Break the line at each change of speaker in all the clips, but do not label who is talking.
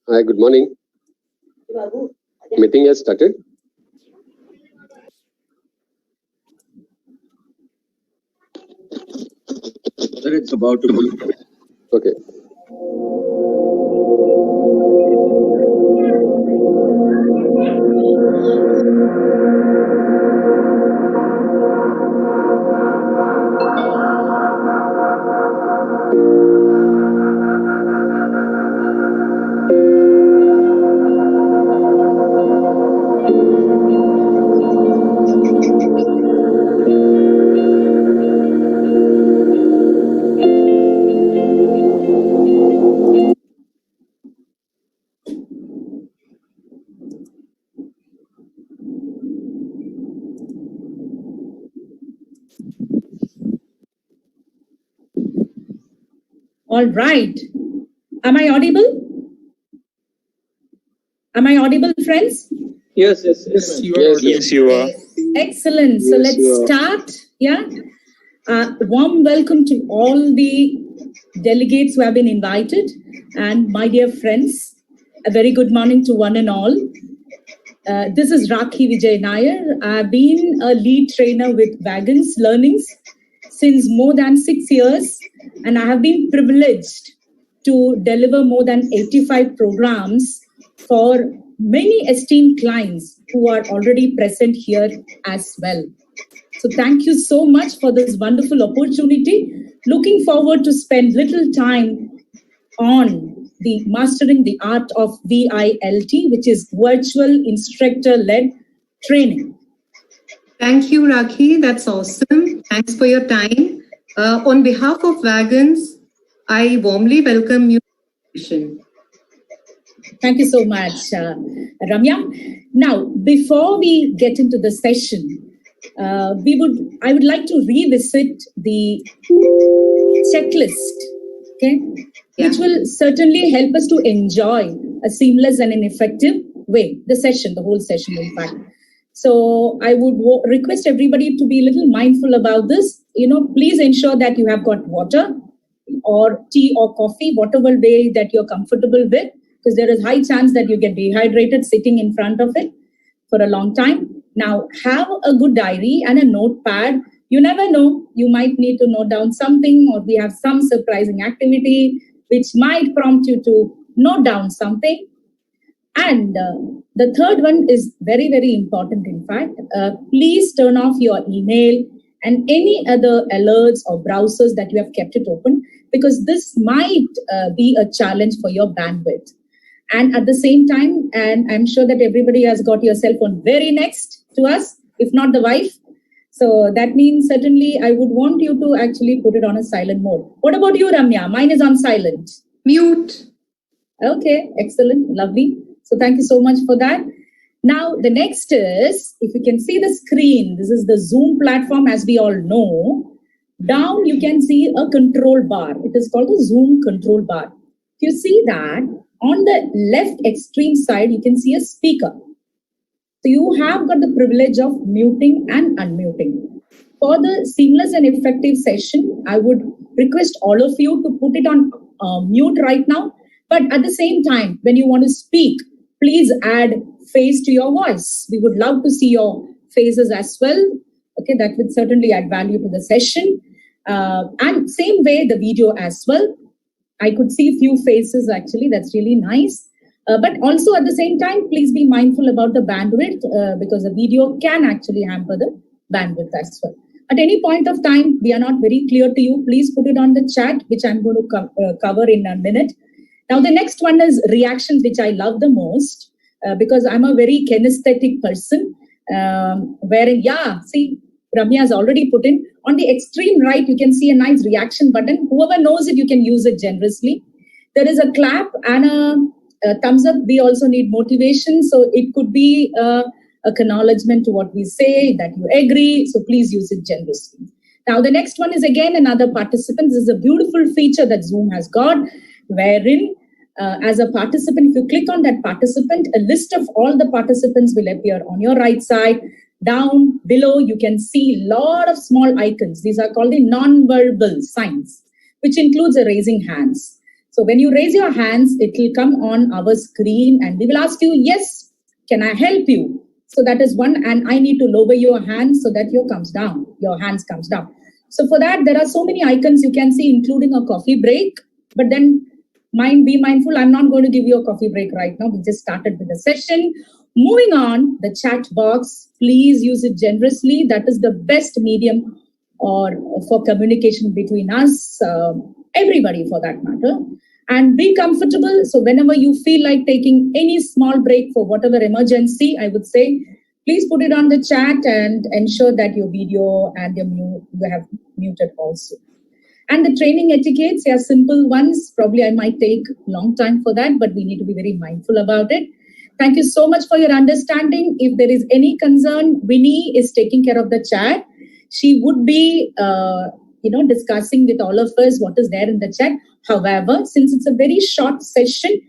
Hi, good morning. Meeting has started.
Sir, it's about to be.
Okay.
All right. Am I audible? Am I audible, friends?
Yes, you are.
Yes, you are.
Excellent. So
Yes, you
let's
are.
start. Yeah. Warm welcome to all the delegates who have been invited, and my dear friends, a very good morning to one and all. This is Rakhi Vijay Nair. I've been a lead trainer with Wagons Learnings since more than 6 years, and I have been privileged to deliver more than 85 programs for many esteemed clients who are already present here as well. So thank you so much for this wonderful opportunity. Looking forward to spend little time on the mastering the art of VILT, which is virtual instructor-led training.
Thank you, Rakhi. That's awesome. Thanks for your time. On behalf of Wagons, I warmly welcome you.
Thank you so much, Ramya. Now, before we get into the session, I would like to revisit the checklist, okay, which will certainly help us to enjoy a seamless and an effective way, the whole session, in fact. So I would request everybody to be a little mindful about this. Please ensure that you have got water or tea or coffee, whatever way that you're comfortable with, because there is high chance that you get dehydrated sitting in front of it for a long time. Now, have a good diary and a notepad. You never know, you might need to note down something, or we have some surprising activity which might prompt you to note down something. And the third one is very, very important, in fact. Please turn off your email and any other alerts or browsers that you have kept it open, because this might be a challenge for your bandwidth. And at the same time, and I'm sure that everybody has got your cell phone very next to us, if not the wife. So that means certainly I would want you to actually put it on a silent mode. What about you, Ramya? Mine is on silent.
Mute.
Okay, excellent, lovely. So thank you so much for that. Now, the next is, if you can see the screen, this is the Zoom platform, as we all know. Down, you can see a control bar. It is called the Zoom control bar. If you see that, on the left extreme side, you can see a speaker. So you have got the privilege of muting and unmuting. For the seamless and effective session, I would request all of you to put it on mute right now. But at the same time, when you want to speak, please add face to your voice. We would love to see your faces as well. Okay, that would certainly add value to the session. And same way, the video as well. I could see a few faces actually. That's really nice. But also at the same time, please be mindful about the bandwidth because the video can actually hamper the bandwidth as well. At any point of time, we are not very clear to you. Please put it on the chat, which I'm going to cover in a minute. Now, the next one is reactions, which I love the most because I'm a very kinesthetic person. Wherein, see, Ramya has already put in. On the extreme right, you can see a nice reaction button. Whoever knows it, you can use it generously. There is a clap and a thumbs up. We also need motivation. So it could be acknowledgement to what we say, that you agree. So please use it generously. Now, the next one is again another participant. This is a beautiful feature that Zoom has got, wherein as a participant, if you click on that participant, a list of all the participants will appear on your right side. Down below, you can see a lot of small icons. These are called the non-verbal signs, which includes a raising hands. So when you raise your hands, it will come on our screen and we will ask you, yes, can I help you? So that is one, and I need to lower your hands so that your hands comes down. So for that, there are so many icons you can see, including a coffee break. But then be mindful, I'm not going to give you a coffee break right now. We just started with the session. Moving on, the chat box, please use it generously. That is the best medium for communication between us, everybody for that matter. And be comfortable. So whenever you feel like taking any small break for whatever emergency, I would say, please put it on the chat and ensure that your video and you have muted also. And the training etiquettes, are simple ones. Probably I might take a long time for that, but we need to be very mindful about it. Thank you so much for your understanding. If there is any concern, Winnie is taking care of the chat. She would be discussing with all of us what is there in the chat. However, since it's a very short session,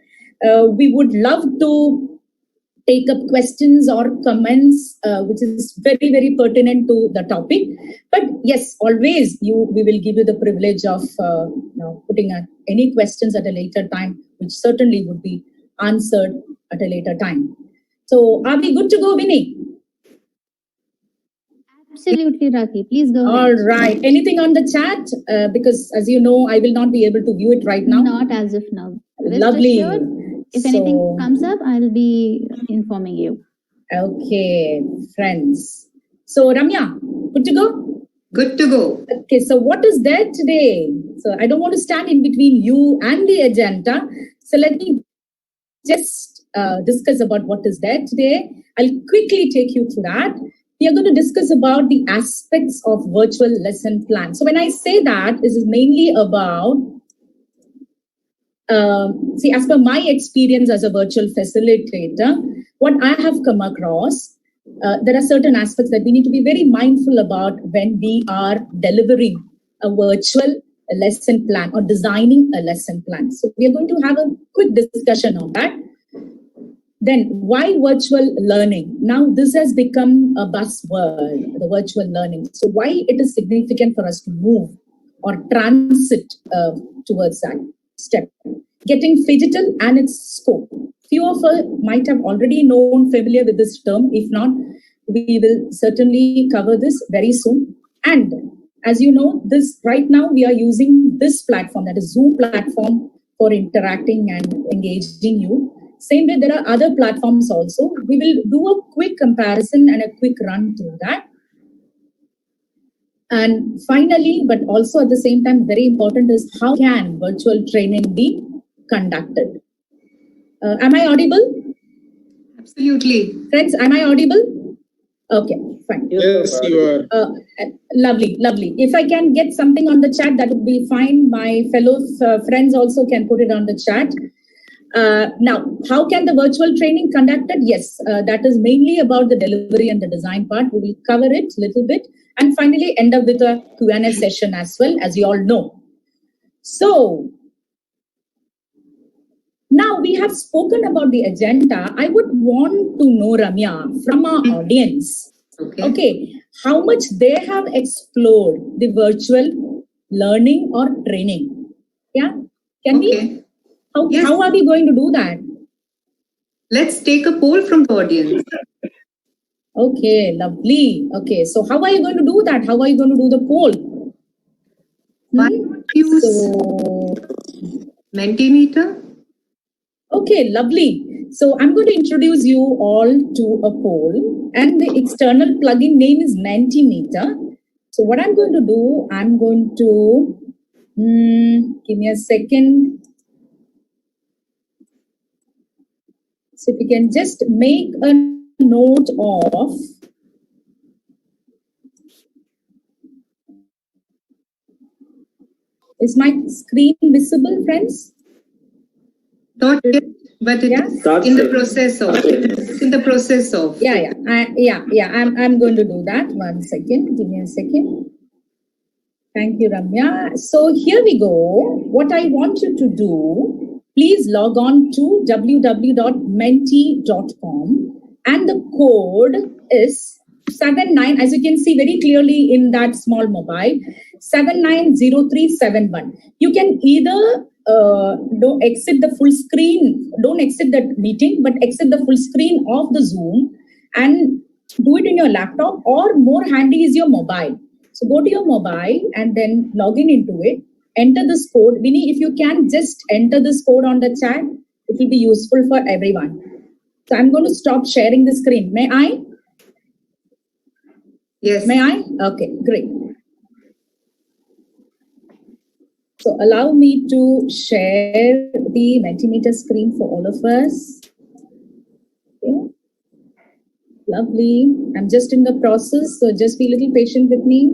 we would love to take up questions or comments, which is very, very pertinent to the topic. But yes, always we will give you the privilege of putting any questions at a later time, which certainly would be answered at a later time. So are we good to go, Vinny?
Absolutely, Rakhi. Please go
All
ahead.
right. Anything on the chat? Because as you know, I will not be able to view it right now.
Not as of now. Rest
Lovely.
assured, if anything comes up, I'll be informing you.
Okay, friends. So Ramya, good to go?
Good to go.
Okay, so what is there today? So I don't want to stand in between you and the agenda. So let me just discuss about what is there today. I'll quickly take you through that. We are going to discuss about the aspects of virtual lesson plan. So when I say that, this is mainly about, as per my experience as a virtual facilitator, what I have come across, there are certain aspects that we need to be very mindful about when we are delivering a virtual lesson plan or designing a lesson plan. So we are going to have a quick discussion on that. Then why virtual learning? Now this has become a buzzword, the virtual learning. So why it is significant for us to move or transit towards that step? Getting phygital and its scope. Few of us might have already familiar with this term. If not, we will certainly cover this very soon. And as you know, this right now we are using this platform, that is Zoom platform, for interacting and engaging you. Same way, there are other platforms also. We will do a quick comparison and a quick run through that. And finally, but also at the same time, very important is how can virtual training be conducted? Am I audible?
Absolutely.
Friends, am I audible? Okay, fine.
Yes, you are.
Lovely, lovely. If I can get something on the chat, that would be fine. My fellow friends also can put it on the chat. Now, how can the virtual training conducted? Yes, that is mainly about the delivery and the design part. We will cover it a little bit and finally end up with a Q&A session as well, as you all know. So, now we have spoken about the agenda. I would want to know, Ramya, from our audience, okay, how much they have explored the virtual learning or training. Yeah, can we? How are we going to do that?
Let's take a poll from the audience.
Okay, lovely. Okay, so how are you going to do that? How are you going to do the poll?
Why not use Mentimeter?
Okay, lovely. So I'm going to introduce you all to a poll, and the external plugin name is Mentimeter. So what I'm going to do, I'm going to, give me a second. So if you can just make a note of is my screen visible, friends?
Not yet, but it's in the process of. It's in the process of.
Yeah. I'm going to do that. 1 second. Give me a second. Thank you, Ramya. So here we go. What I want you to do, please log on to www.menti.com and the code is 79, as you can see very clearly in that small mobile, 790371. You can either don't exit the full screen, don't exit the meeting, but exit the full screen of the Zoom and do it in your laptop, or more handy is your mobile. So go to your mobile and then log in into it. Enter this code. Vinny, if you can just enter this code on the chat, it will be useful for everyone. So I'm going to stop sharing the screen. May I?
Yes.
May I? Okay, great. So allow me to share the Mentimeter screen for all of us. Okay. Lovely. I'm just in the process, so just be a little patient with me.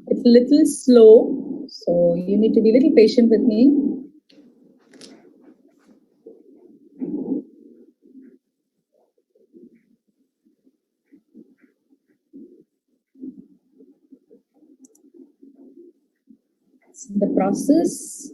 It's a little slow, so you need to be a little patient with me. It's in the process.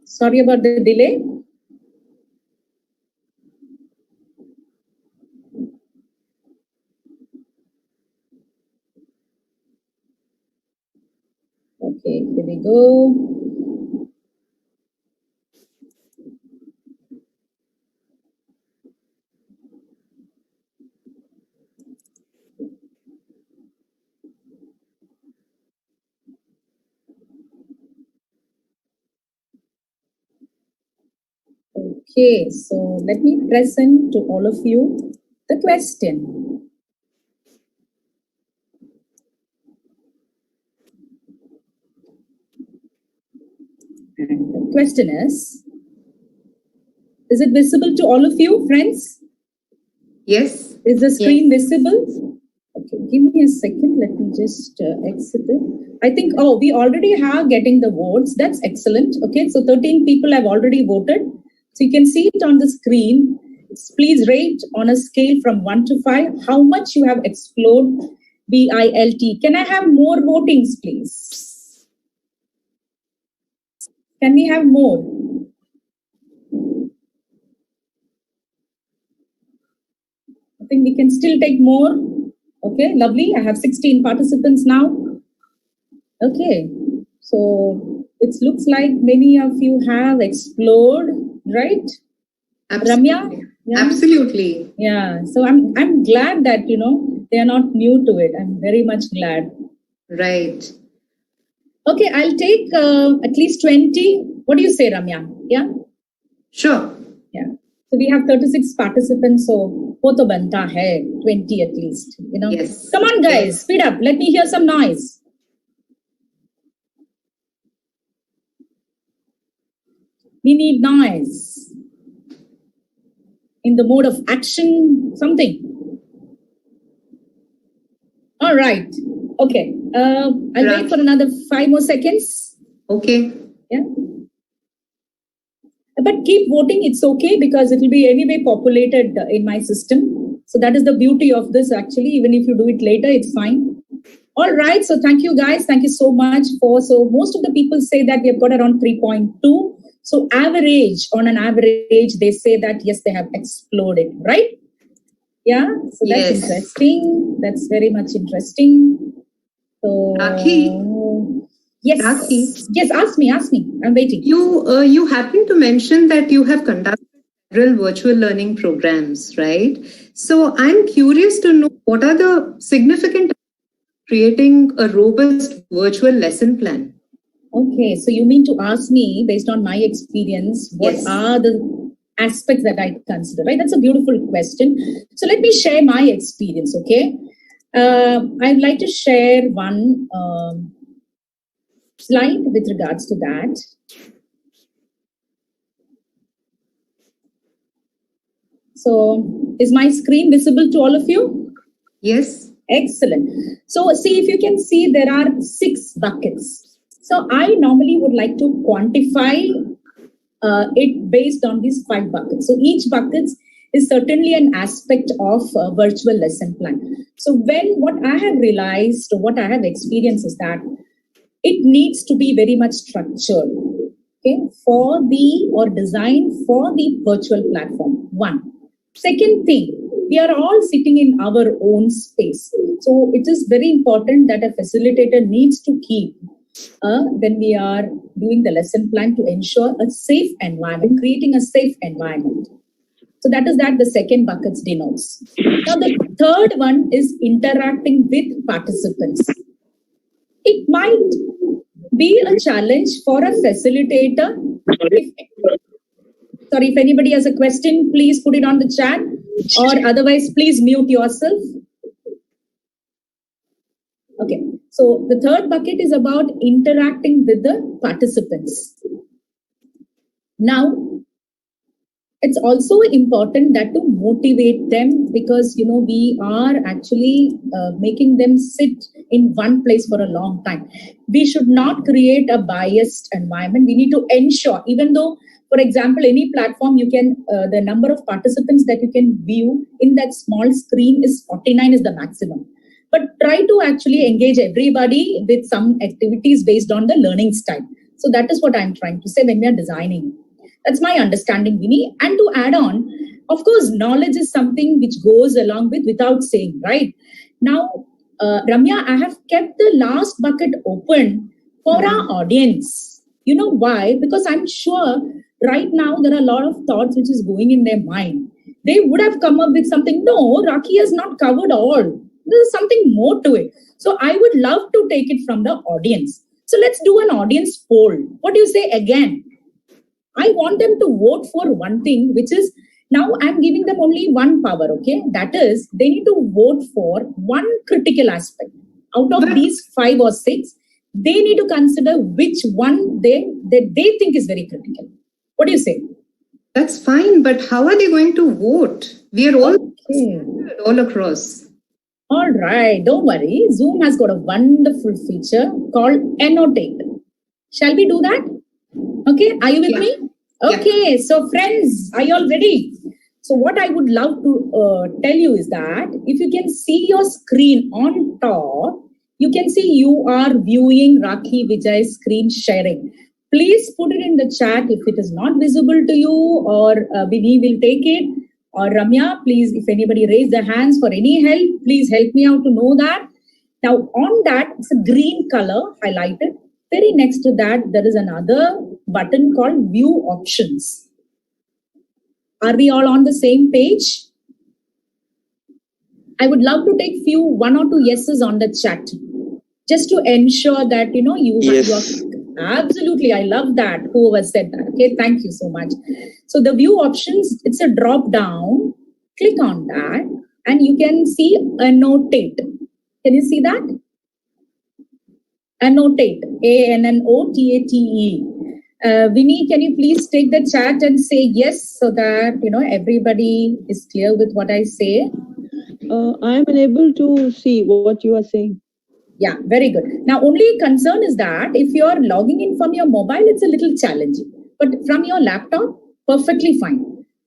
Sorry about the delay. Okay, here we go. Okay, so let me present to all of you the question. And the question is it visible to all of you, friends?
Yes.
Is the screen visible? Okay, give me a second. Let me just exit it. I think, oh, we already have getting the votes. That's excellent. Okay, so 13 people have already voted. So you can see it on the screen. Please rate on a scale from 1 to 5 how much you have explored BILT. Can I have more votings, please? Can we have more? I think we can still take more. Okay, lovely. I have 16 participants now. Okay, so it looks like many of you have explored, right?
Absolutely.
Ramya? Yeah.
Absolutely.
Yeah, so I'm glad that, you know, they are not new to it. I'm very much glad.
Right.
Okay, I'll take at least 20. What do you say, Ramya? Yeah?
Sure.
Yeah. So we have 36 participants, so wo to banta hai, 20 at least, you know.
Yes.
Come on, guys,
Yes.
speed up. Let me hear some noise. We need noise. In the mode of action, something. All right. Okay. I'll wait for another 5 more seconds.
Okay.
Yeah. But keep voting. It's okay because it will be anyway populated in my system. So that is the beauty of this actually. Even if you do it later, it's fine. All right. So thank you guys. Thank you so much so most of the people say that we have got around 3.2. So on an average, they say that yes, they have exploded, right? Yeah. So that's
Yes.
interesting. That's very much interesting. So
Rakhi?
yes.
Rakhi?
Yes, ask me. I'm waiting.
You happen to mention that you have conducted several virtual learning programs, right? So I'm curious to know what are the significant creating a robust virtual lesson plan?
Okay, so you mean to ask me, based on my experience, what
Yes.
are the aspects that I consider, right? That's a beautiful question. So let me share my experience, okay? I'd like to share one slide with regards to that. So is my screen visible to all of you?
Yes.
Excellent. So see, if you can see, there are 6 buckets. So I normally would like to quantify it based on these 5 buckets. So each bucket is certainly an aspect of virtual lesson plan. So what I have realized, what I have experienced is that it needs to be very much structured, okay, designed for the virtual platform. One. Second thing, we are all sitting in our own space. So it is very important that a facilitator needs to keep when we are doing the lesson plan to ensure a safe environment, creating a safe environment. So that is that the second bucket denotes. Now the third one is interacting with participants. It might be a challenge for a facilitator. If anybody has a question, please put it on the chat, or otherwise please mute yourself. Okay, so the third bucket is about interacting with the participants. Now, it's also important that to motivate them, because we are actually making them sit in one place for a long time. We should not create a biased environment. We need to ensure, even though, for example, any platform, you can the number of participants that you can view in that small screen is 49 is the maximum. But try to actually engage everybody with some activities based on the learning style. So that is what I'm trying to say when we are designing. That's my understanding, Vinny. And to add on, of course, knowledge is something which goes along with without saying, right? Now, Ramya, I have kept the last bucket open for our audience. You know why? Because I'm sure right now there are a lot of thoughts which is going in their mind. They would have come up with something. No, Rakhi has not covered all. There's something more to it. So I would love to take it from the audience. So let's do an audience poll. What do you say again? I want them to vote for one thing, which is, now I'm giving them only one power, okay? That is, they need to vote for one critical aspect. Out of these 5 or 6, they need to consider which one they think is very critical. What do you say?
That's fine, but how are they going to vote? We are all scattered all across.
All right, don't worry. Zoom has got a wonderful feature called Annotate. Shall we do that? Okay, are you with me? Okay, so friends, are you all ready? So what I would love to tell you is that if you can see your screen on top, you can see you are viewing Rakhi Vijay's screen sharing. Please put it in the chat if it is not visible to you, or Vinny will take it. Or Ramya, please, if anybody raise their hands for any help, please help me out to know that. Now on that, it's a green color highlighted. Very next to that, there is another button called View Options. Are we all on the same page? I would love to take 1 or 2 yeses on the chat, just to ensure that,
Yes.
Absolutely. I love that. Whoever said that. Okay. Thank you so much. So the view options, it's a drop down. Click on that and you can see Annotate. Can you see that? Annotate. Annotate. Vinny, can you please take the chat and say yes, so that everybody is clear with what I say?
I am unable to see what you are saying.
Yeah, very good. Now, only concern is that if you're logging in from your mobile, it's a little challenging. But from your laptop, perfectly fine.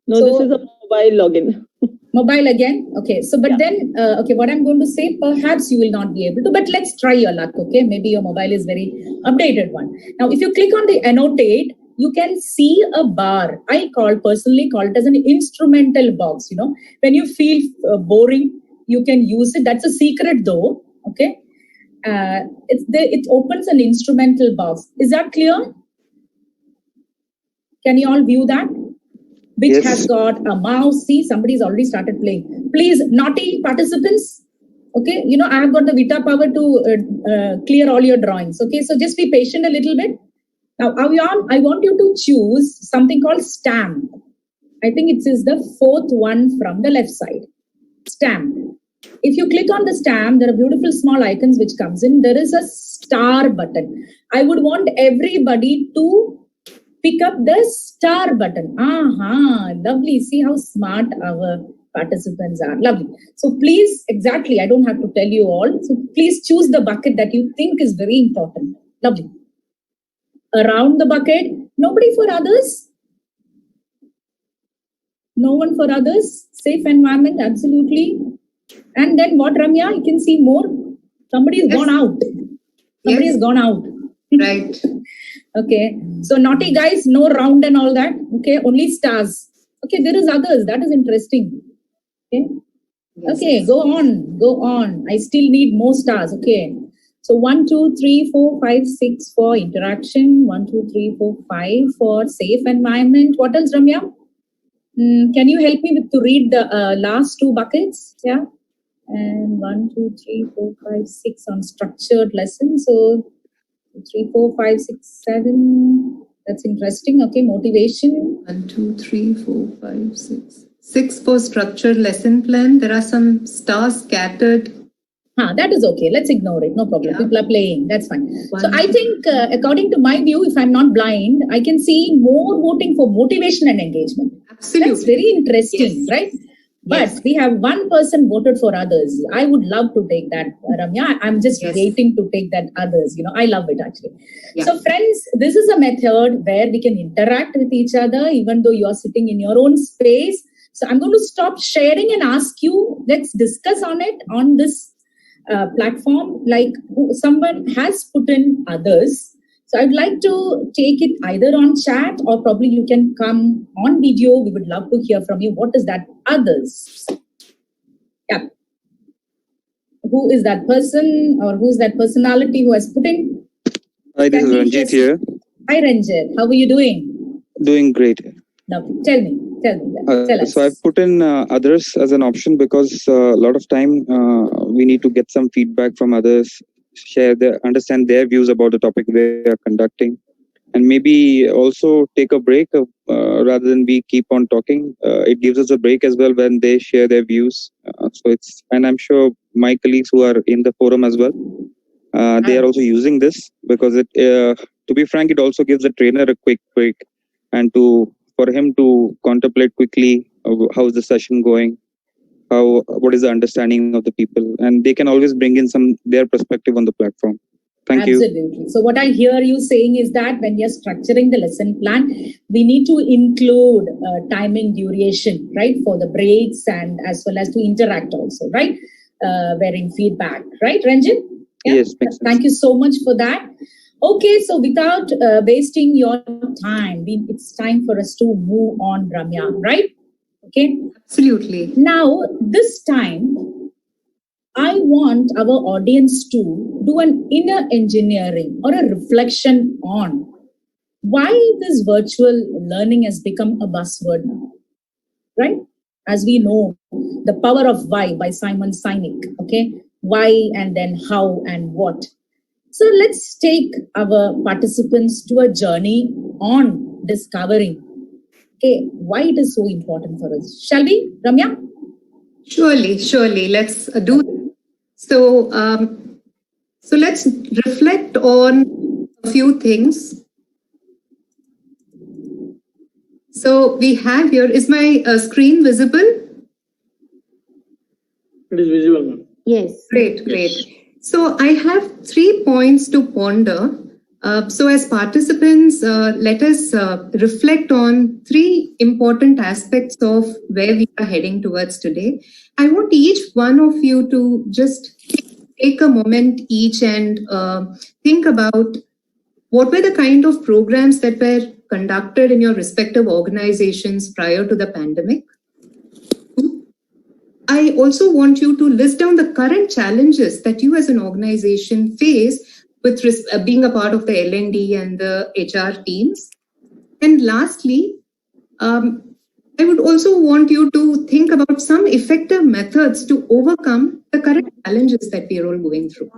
No,
So-
this is a mobile login.
Mobile again? Okay. So, but then, what I'm going to say, perhaps you will not be able to, but let's try your luck, okay? Maybe your mobile is very updated one. Now, if you click on the Annotate, you can see a bar. I personally call it as an instrumental box, When you feel boring, you can use it. That's a secret though, okay? It opens an instrumental box. Is that clear? Can you all view that? Which
Yes.
has got a mouse. See, somebody's already started playing. Please, naughty participants. Okay, I have got the Vita power to clear all your drawings. Okay, so just be patient a little bit. Now, Avian, I want you to choose something called stamp. I think it is the 4th one from the left side. Stamp. If you click on the stamp, there are beautiful small icons which comes in. There is a star button. I would want everybody to pick up the star button. Lovely. See how smart our participants are. Lovely. So please, exactly, I don't have to tell you all. So please choose the bucket that you think is very important. Lovely. Around the bucket, nobody for others. No one for others. Safe environment, absolutely. And then what, Ramya? You can see more. Somebody has gone out. Somebody has gone out.
Right.
Okay. So naughty guys, no round and all that. Okay. Only stars. Okay. There is others. That is interesting. Okay. Okay. Go on. Go on. I still need more stars. Okay. So 1, 2, 3, 4, 5, 6 for interaction. 1, 2, 3, 4, 5 for safe environment. What else, Ramya? Can you help me with to read the last 2 buckets? Yeah. And 1, 2, 3, 4, 5, 6 on structured lessons. So 3, 4, 5, 6, 7. That's interesting. Okay. Motivation.
1, 2, 3, 4, 5, 6. 6 for structured lesson plan. There are some stars scattered.
That is okay. Let's ignore it. No problem.
Yeah.
People are playing. That's fine.
One.
So I think, according to my view, if I'm not blind, I can see more voting for motivation and engagement.
Absolutely.
That's very interesting,
Yes.
right? But
Yes.
we have one person voted for others. I would love to take that, Ramya. I'm just
Yes.
waiting to take that others. I love it actually.
Yeah.
So friends, this is a method where we can interact with each other, even though you are sitting in your own space. So I'm going to stop sharing and ask you, let's discuss on it on this platform. Like someone has put in others. So I'd like to take it either on chat or probably you can come on video. We would love to hear from you. What is that others? Yeah. Who is that person or who is that personality who has put in?
Hi, this
Can
is
we
Ranjit
just-
here.
Hi Ranjit, how are you doing?
Doing great.
Now tell me. Tell us.
So I've put in others as an option because a lot of time we need to get some feedback from others, understand their views about the topic they are conducting, and maybe also take a break rather than we keep on talking. It gives us a break as well when they share their views. And I'm sure my colleagues who are in the forum as well, they are also using this because to be frank, it also gives the trainer a quick break and for him to contemplate quickly how is the session going, what is the understanding of the people, and they can always bring in their perspective on the platform. Thank you.
Absolutely. So what I hear you saying is that when you're structuring the lesson plan, we need to include timing duration, right, for the breaks and as well as to interact also, right, wearing feedback, right, Ranjit? Yeah?
Yes, makes sense.
Thank you so much for that. Okay, so without wasting your time, it's time for us to move on, Ramya, right? Okay.
Absolutely.
Now, this time, I want our audience to do an inner engineering or a reflection on why this virtual learning has become a buzzword now, right? As we know, the power of why by Simon Sinek, okay? Why and then how and what. So let's take our participants to a journey on discovering, okay, why it is so important for us. Shall we, Ramya?
Surely. Let's do that. So, so let's reflect on a few things. So we have here, is my screen visible?
It is visible, ma'am.
Yes.
Great. So I have 3 points to ponder. So as participants, let us reflect on 3 important aspects of where we are heading towards today. I want each one of you to just take a moment each and think about what were the kind of programs that were conducted in your respective organizations prior to the pandemic. I also want you to list down the current challenges that you as an organization face with being a part of the L&D and the HR teams. And lastly, I would also want you to think about some effective methods to overcome the current challenges that we are all going through.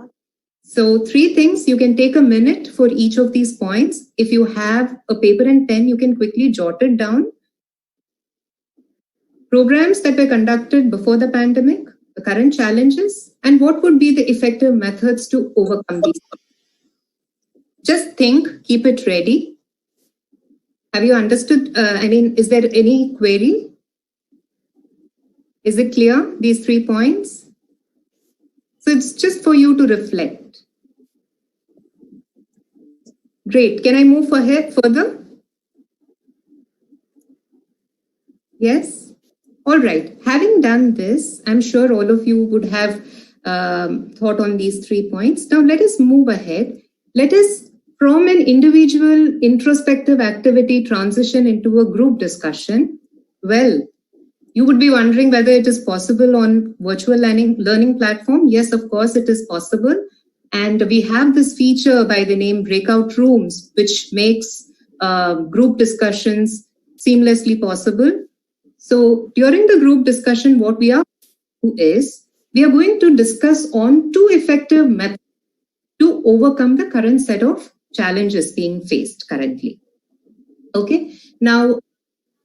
So 3 things, you can take a minute for each of these points. If you have a paper and pen, you can quickly jot it down. Programs that were conducted before the pandemic, the current challenges, and what would be the effective methods to overcome these. Just think, keep it ready. Have you understood? Is there any query? Is it clear, these 3 points? So it's just for you to reflect. Great. Can I move ahead further? Yes? All right. Having done this, I'm sure all of you would have thought on these 3 points. Now let us move ahead. Let us, from an individual introspective activity, transition into a group discussion. Well, you would be wondering whether it is possible on virtual learning platform. Yes, of course, it is possible. And we have this feature by the name breakout rooms, which makes group discussions seamlessly possible. So during the group discussion, what we are going to do is, we are going to discuss on 2 effective methods to overcome the current set of challenges being faced currently. Okay. Now,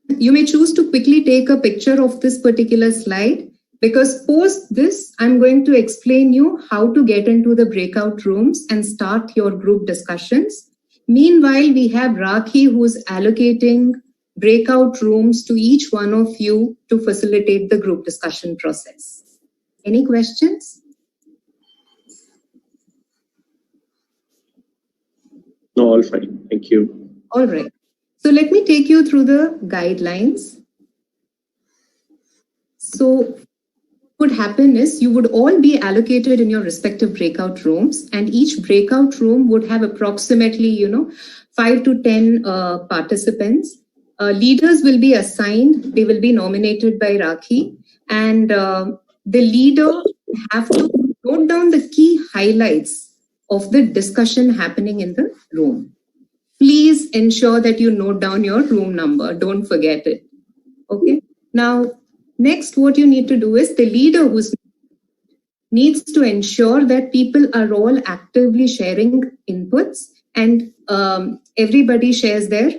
you may choose to quickly take a picture of this particular slide, because post this, I'm going to explain you how to get into the breakout rooms and start your group discussions. Meanwhile, we have Rakhi, who's allocating breakout rooms to each one of you to facilitate the group discussion process. Any questions?
No, all fine. Thank you.
All right. So let me take you through the guidelines. So what would happen is, you would all be allocated in your respective breakout rooms, and each breakout room would have approximately, 5 to 10 participants. Leaders will be assigned. They will be nominated by Rakhi, and the leader will have to note down the key highlights of the discussion happening in the room. Please ensure that you note down your room number. Don't forget it. Okay. Now, next, what you need to do is, the leader needs to ensure that people are all actively sharing inputs, and everybody shares their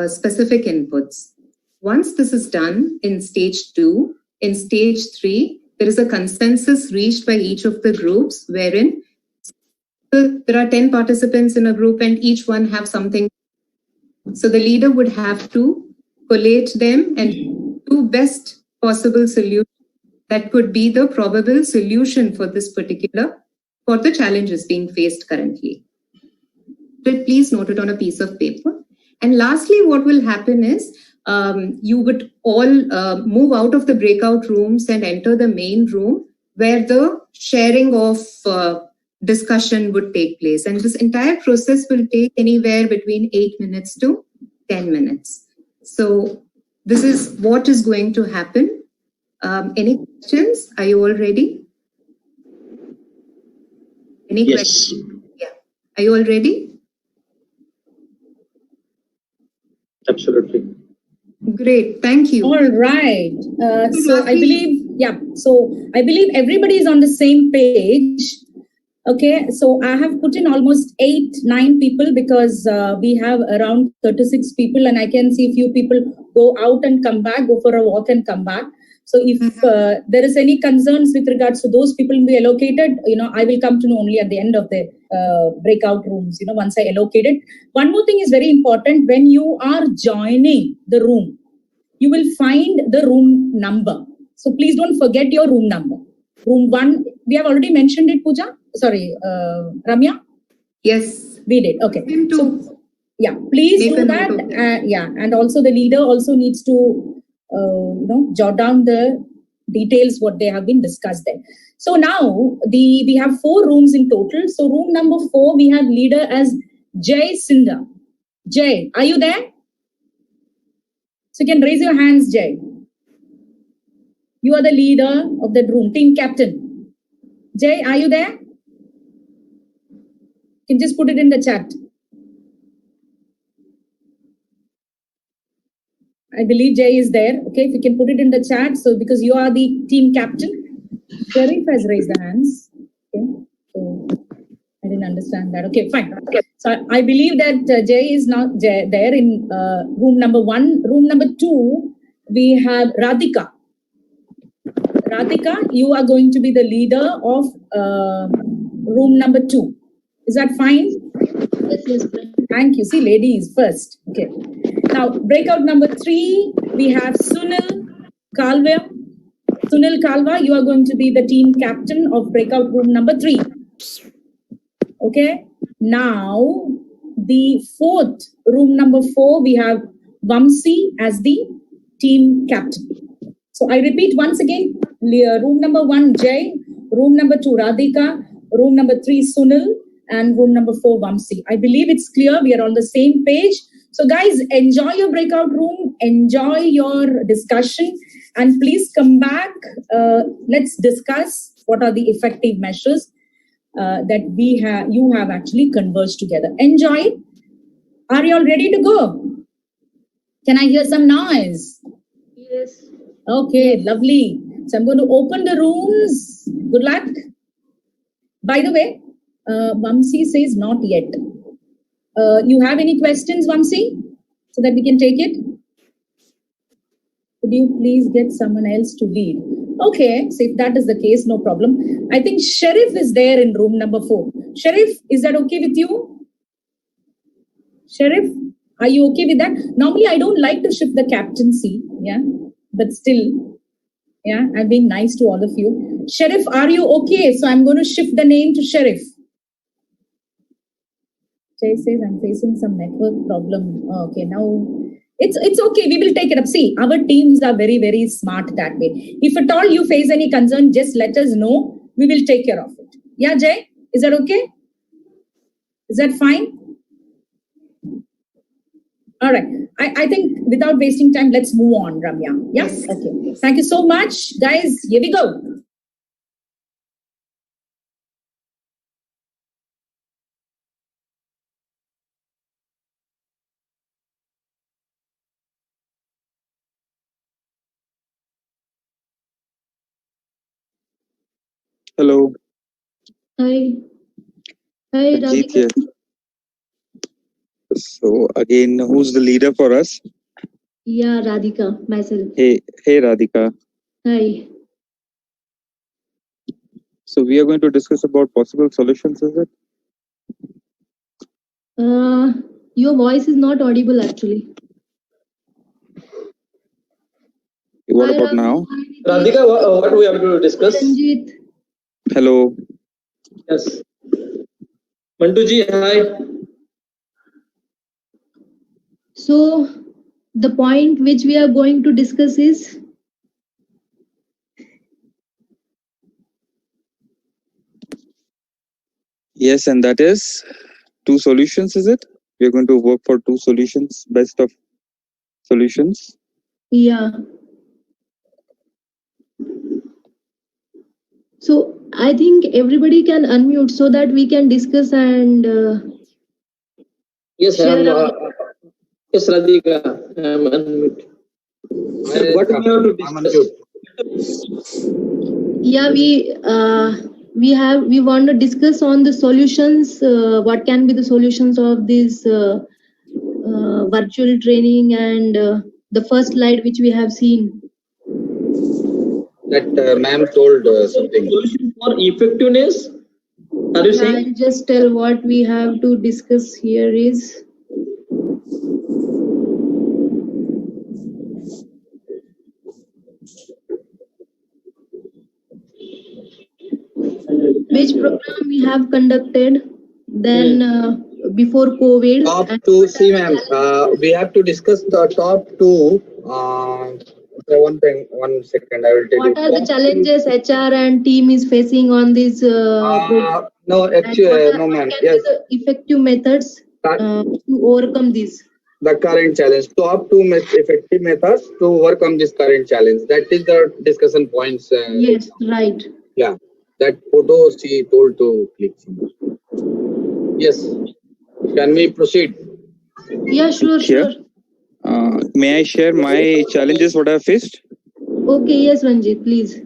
specific inputs. Once this is done in stage 2, in stage 3, there is a consensus reached by each of the groups, wherein there are 10 participants in a group and each one have something. So the leader would have to collate them and do best possible solution that could be the probable solution for this for the challenges being faced currently. But please note it on a piece of paper. And lastly, what will happen is, you would all move out of the breakout rooms and enter the main room, where the sharing of discussion would take place. And this entire process will take anywhere between 8 minutes to 10 minutes. So this is what is going to happen. Any questions? Are you all ready? Any questions? Yeah. Are you all ready?
Absolutely.
Great. Thank you.
All right. So I believe everybody is on the same page. Okay, so I have put in almost 8-9 people, because we have around 36 people, and I can see a few people go out and come back, go for a walk and come back. So if there is any concerns with regards to those people to be allocated, I will come to know only at the end of the breakout rooms, once I allocate it. One more thing is very important. When you are joining the room, you will find the room number. So please don't forget your room number. Room 1, we have already mentioned it, Pooja. Sorry, Ramya?
Yes.
We did. Okay. So, yeah, please do that. And also the leader also needs to, jot down the details what they have been discussed there. So now we have 4 rooms in total. So room number 4, we have leader as Jay Sindha. Jay, are you there? So you can raise your hands, Jay. You are the leader of that room, team captain. Jay, are you there? You can just put it in the chat. I believe Jay is there. Okay, if you can put it in the chat. So because you are the team captain. Sharif has raised the hands. Okay, so I didn't understand that. Okay, fine. Okay. So I believe that Jay is not there in room number 1. Room number 2, we have Radhika. Radhika, you are going to be the leader of room number 2. Is that fine?
Yes.
Thank you. See, ladies first. Okay. Now, breakout number 3, we have Sunil Kalva. Sunil Kalva, you are going to be the team captain of breakout room number 3. Okay. Now, the fourth, room number 4, we have Vamsi as the team captain. So I repeat once again, room number 1, Jay, room number 2, Radhika, room number 3, Sunil, and room number 4, Vamsi. I believe it's clear. We are on the same page. So guys, enjoy your breakout room, enjoy your discussion, and please come back. Let's discuss what are the effective measures that you have actually converged together. Enjoy. Are you all ready to go? Can I hear some noise?
Yes.
Okay, lovely. So I'm going to open the rooms. Good luck. By the way, Vamsi says not yet. You have any questions, Vamsi? So that we can take it? Could you please get someone else to lead? Okay, so if that is the case, no problem. I think Sheriff is there in room number 4. Sheriff, is that okay with you? Sheriff, are you okay with that? Normally, I don't like to shift the captaincy, yeah, but still, yeah, I'm being nice to all of you. Sheriff, are you okay? So I'm going to shift the name to Sheriff. Jay says I'm facing some network problem. Okay, now it's okay. We will take it up. See, our teams are very, very smart that way. If at all you face any concern, just let us know. We will take care of it. Yeah, Jay, is that okay? Is that fine? All right. I think without wasting time, let's move on, Ramya. Yes? Okay. Thank you so much. Guys, here we go.
Hello.
Hi. Hi,
Ajit
Radhika.
here. So again, who's the leader for us?
Yeah, Radhika, myself.
Hey, Radhika.
Hi.
So we are going to discuss about possible solutions, is it?
Your voice is not audible actually.
What
Hi,
about now?
Radhika, what we have to discuss?
Ranjit.
Hello.
Yes. Mantuji, hi.
So, the point which we are going to discuss is
Yes, and that is 2 solutions, is it? We are going to work for 2 solutions, best of solutions.
yeah. So, I think everybody can unmute so that we can discuss and
Yes,
share our
yes, Radhika, I am unmute. What we have to discuss?
yeah, we want to discuss on the solutions. What can be the solutions of this virtual training and the first slide which we have seen.
That ma'am told something.
Solution for effectiveness? Are you saying?
I'll just tell what we have to discuss here is. Which program we have conducted then before COVID.
Top 2, see ma'am, we have to discuss the top 2. One second, I will tell you.
What are the challenges HR and team is facing on this program?
No, actually, no ma'am.
What can
Yes,
be the effective methods to overcome this?
the current challenge. Top 2 effective methods to overcome this current challenge. That is the discussion points.
Yes, right.
Yeah, that photo she told to click. Yes, can we proceed?
Yeah, sure,
Here.
sure.
May I share my challenges what I faced?
Okay, yes, Ranjit, please.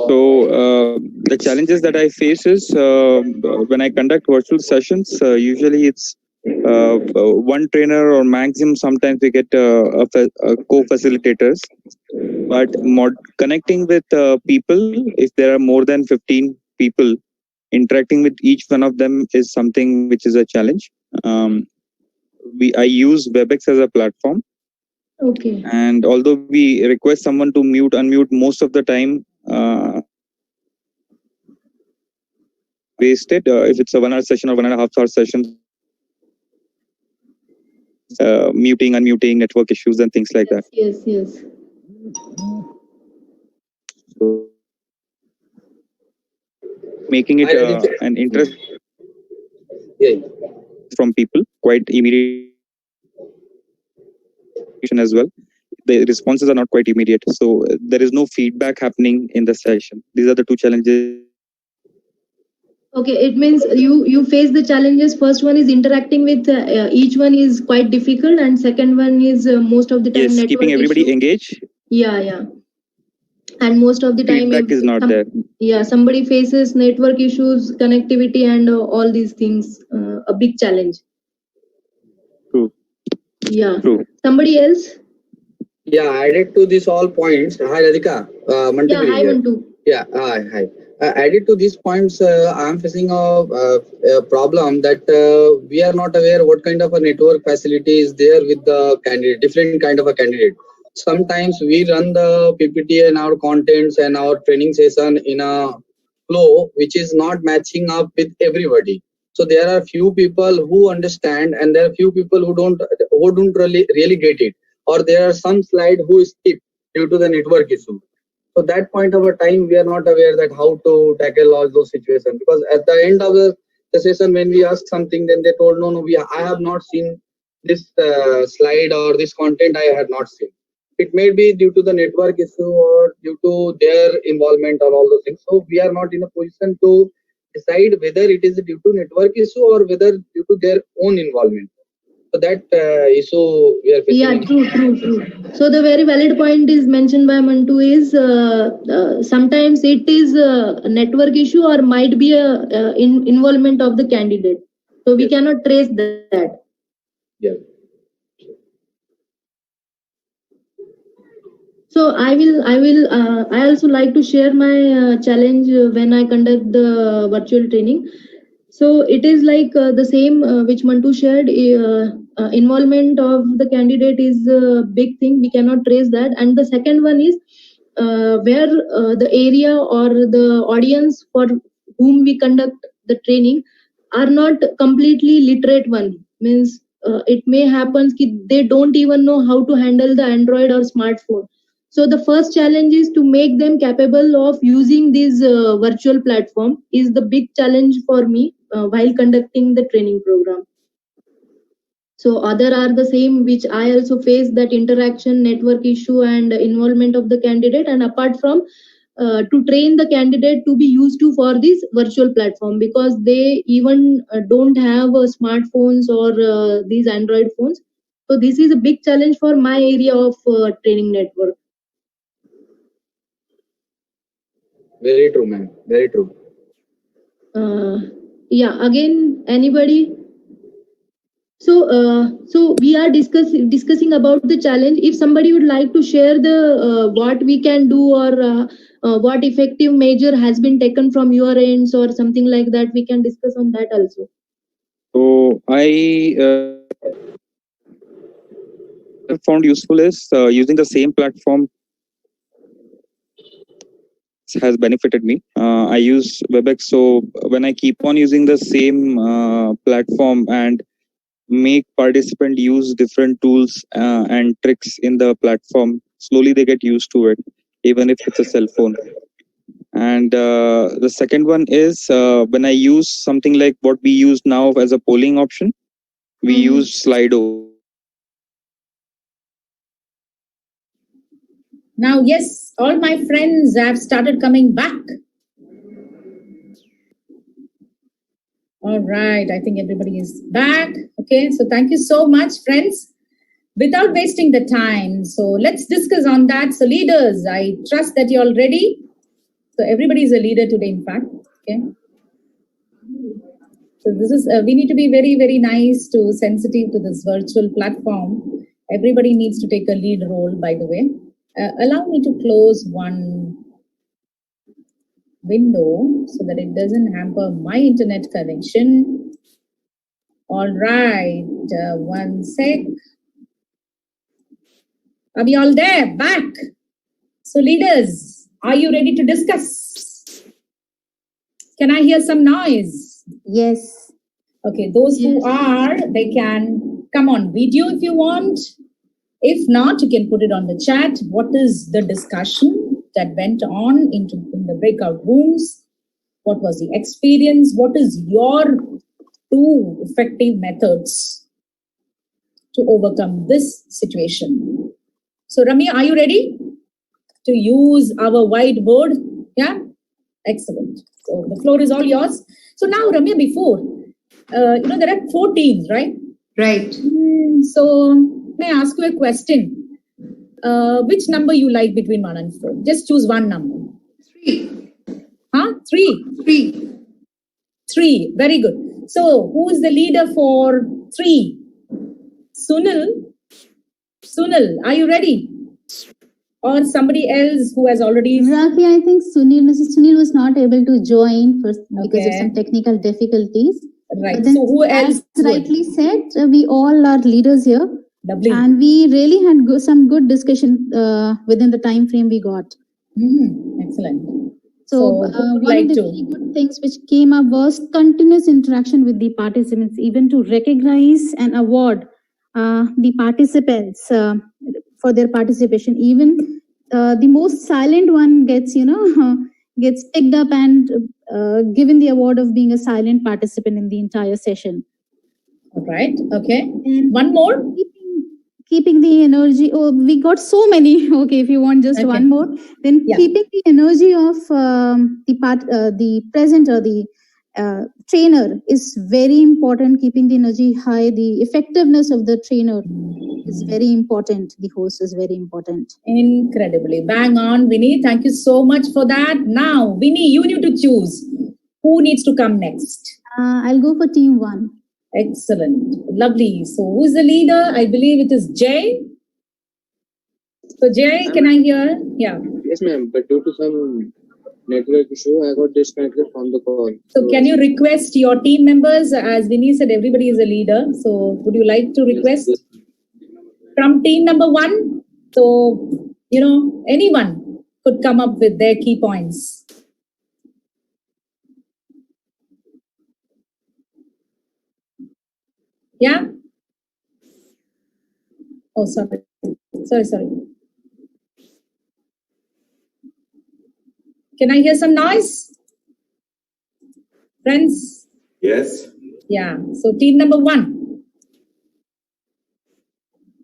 So the challenges that I face is when I conduct virtual sessions, usually it's one trainer or maximum sometimes we get co-facilitators. But connecting with people, if there are more than 15 people interacting with each one of them is something which is a challenge. I use WebEx as a platform,
Okay.
and although we request someone to mute, unmute most of the time, wasted. If it's a 1 hour session or 1.5 hour session, muting, unmuting, network issues and things like that.
Yes, yes.
So making it an interest from people quite immediate as well. The responses are not quite immediate, so there is no feedback happening in the session. These are the two challenges.
Okay, it means you face the challenges. First one is interacting with each one is quite difficult, and second one is most of the time
Yes,
network
keeping everybody
issue.
engaged.
Yeah. And most of the time
Feedback is not there.
Yeah, somebody faces network issues, connectivity, and all these things. A big challenge.
True.
Yeah.
True.
Somebody else?
Yeah, added to this all points. Hi, Radhika.
Yeah, hi, Mantu.
Yeah, hi. Added to these points, I am facing a problem that we are not aware what kind of a network facility is there with the candidate, different kind of a candidate. Sometimes we run the PPT and our contents and our training session in a flow which is not matching up with everybody. So there are few people who understand and there are few people who don't really get it, or there are some slide who skip due to the network issue. So that point of a time, we are not aware that how to tackle all those situations, because at the end of the session, when we asked something, then they told, no, I have not seen this slide or this content I had not seen. It may be due to the network issue or due to their involvement or all those things. So we are not in a position to decide whether it is due to network issue or whether due to their own involvement. So that issue we are facing.
Yeah, true. So the very valid point is mentioned by Mantu is sometimes it is a network issue or might be a involvement of the candidate. So we cannot trace that.
Yeah.
So I also like to share my challenge when I conduct the virtual training. So it is like the same which Mantu shared. Involvement of the candidate is a big thing. We cannot trace that. And the second one is where the area or the audience for whom we conduct the training are not completely literate one. Means it may happen that they don't even know how to handle the Android or smartphone. So the first challenge is to make them capable of using this virtual platform is the big challenge for me while conducting the training program. So other are the same which I also face, that interaction, network issue and involvement of the candidate. And apart from to train the candidate to be used to for this virtual platform, because they even don't have smartphones or these Android phones. So this is a big challenge for my area of training network.
Very true, ma'am. Very true.
Yeah, again, anybody? So we are discussing about the challenge. If somebody would like to share the what we can do or what effective measure has been taken from your ends or something like that, we can discuss on that also.
So I found useful is using the same platform has benefited me. I use WebEx, so when I keep on using the same platform and make participant use different tools and tricks in the platform, slowly they get used to it, even if it's a cell phone. And the second one is when I use something like what we use now as a polling option, we use Slido.
Now, yes, all my friends have started coming back. All right, I think everybody is back. Okay, so thank you so much, friends. Without wasting the time, so let's discuss on that. So leaders, I trust that you're all ready. So everybody is a leader today, in fact. Okay. So this is, we need to be very, very nice to sensitive to this virtual platform. Everybody needs to take a lead role, by the way. Allow me to close one window so that it doesn't hamper my internet connection. All right, one sec. Are we all there? Back. So leaders, are you ready to discuss? Can I hear some noise?
Yes.
Okay, those who are, they can come on video if you want. If not, you can put it on the chat. What is the discussion that went on in the breakout rooms? What was the experience? What is your 2 effective methods to overcome this situation? So Ramya, are you ready to use our whiteboard? Yeah? Excellent. So the floor is all yours. So now Ramya, before, there are 4 teams, right?
Right.
So may I ask you a question? Which number you like between 1 and 4? Just choose one number.
3.
Huh? 3?
3.
3. Very good. So who is the leader for 3? Sunil? Sunil, are you ready? Or somebody else who has already...
Rakhi, I think Mrs. Sunil was not able to join first because of
Okay.
some technical difficulties.
Right.
But then,
So who else?
as rightly said, we all are leaders here,
Lovely.
and we really had some good discussion within the time frame we got.
Excellent.
So,
who would
one
like
of the
to?
very good things which came up was continuous interaction with the participants, even to recognize and award the participants for their participation. Even the most silent one gets, gets picked up and given the award of being a silent participant in the entire session.
All right. Okay.
And
One more?
keeping the energy. Oh, we got so many. Okay, if you want just
Okay.
one more, then
Yeah.
keeping the energy of the presenter, the trainer is very important. Keeping the energy high, the effectiveness of the trainer is very important. The host is very important.
Incredibly. Bang on, Vinny. Thank you so much for that. Now, Vinny, you need to choose who needs to come next.
I'll go for team 1.
Excellent. Lovely. So who's the leader? I believe it is Jay. So Jay, can I hear? Yeah.
Yes, ma'am. But due to some network issue, I got disconnected from the call.
So can you request your team members? As Vinny said, everybody is a leader. So would you like to request from team number 1? So, anyone could come up with their key points. Yeah? Oh, sorry. Sorry. Can I hear some noise? Friends?
Yes.
Yeah. So team number 1.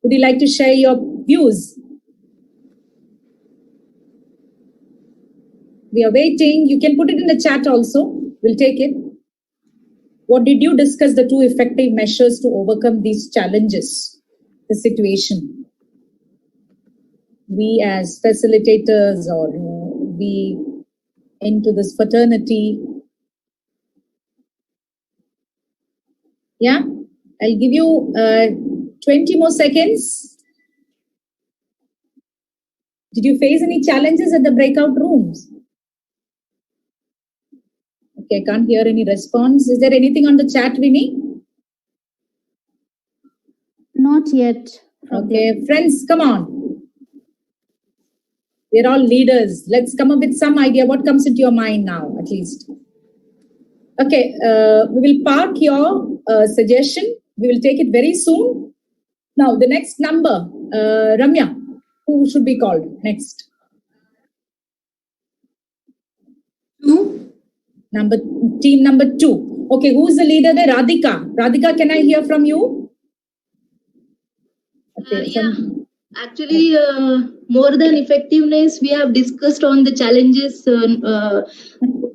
Would you like to share your views? We are waiting. You can put it in the chat also. We'll take it. What did you discuss the 2 effective measures to overcome these challenges, the situation? We as facilitators or we into this fraternity. Yeah, I'll give you 20 more seconds. Did you face any challenges at the breakout rooms? Okay, I can't hear any response. Is there anything on the chat, Vinny?
Not yet.
Okay, friends, come on. We're all leaders. Let's come up with some idea. What comes into your mind now, at least? Okay, we will park your suggestion. We will take it very soon. Now, the next number, Ramya, who should be called next?
2.
Team number 2. Okay, who's the leader there? Radhika. Radhika, can I hear from you? Okay,
Yeah. Actually, more than effectiveness, we have discussed on the challenges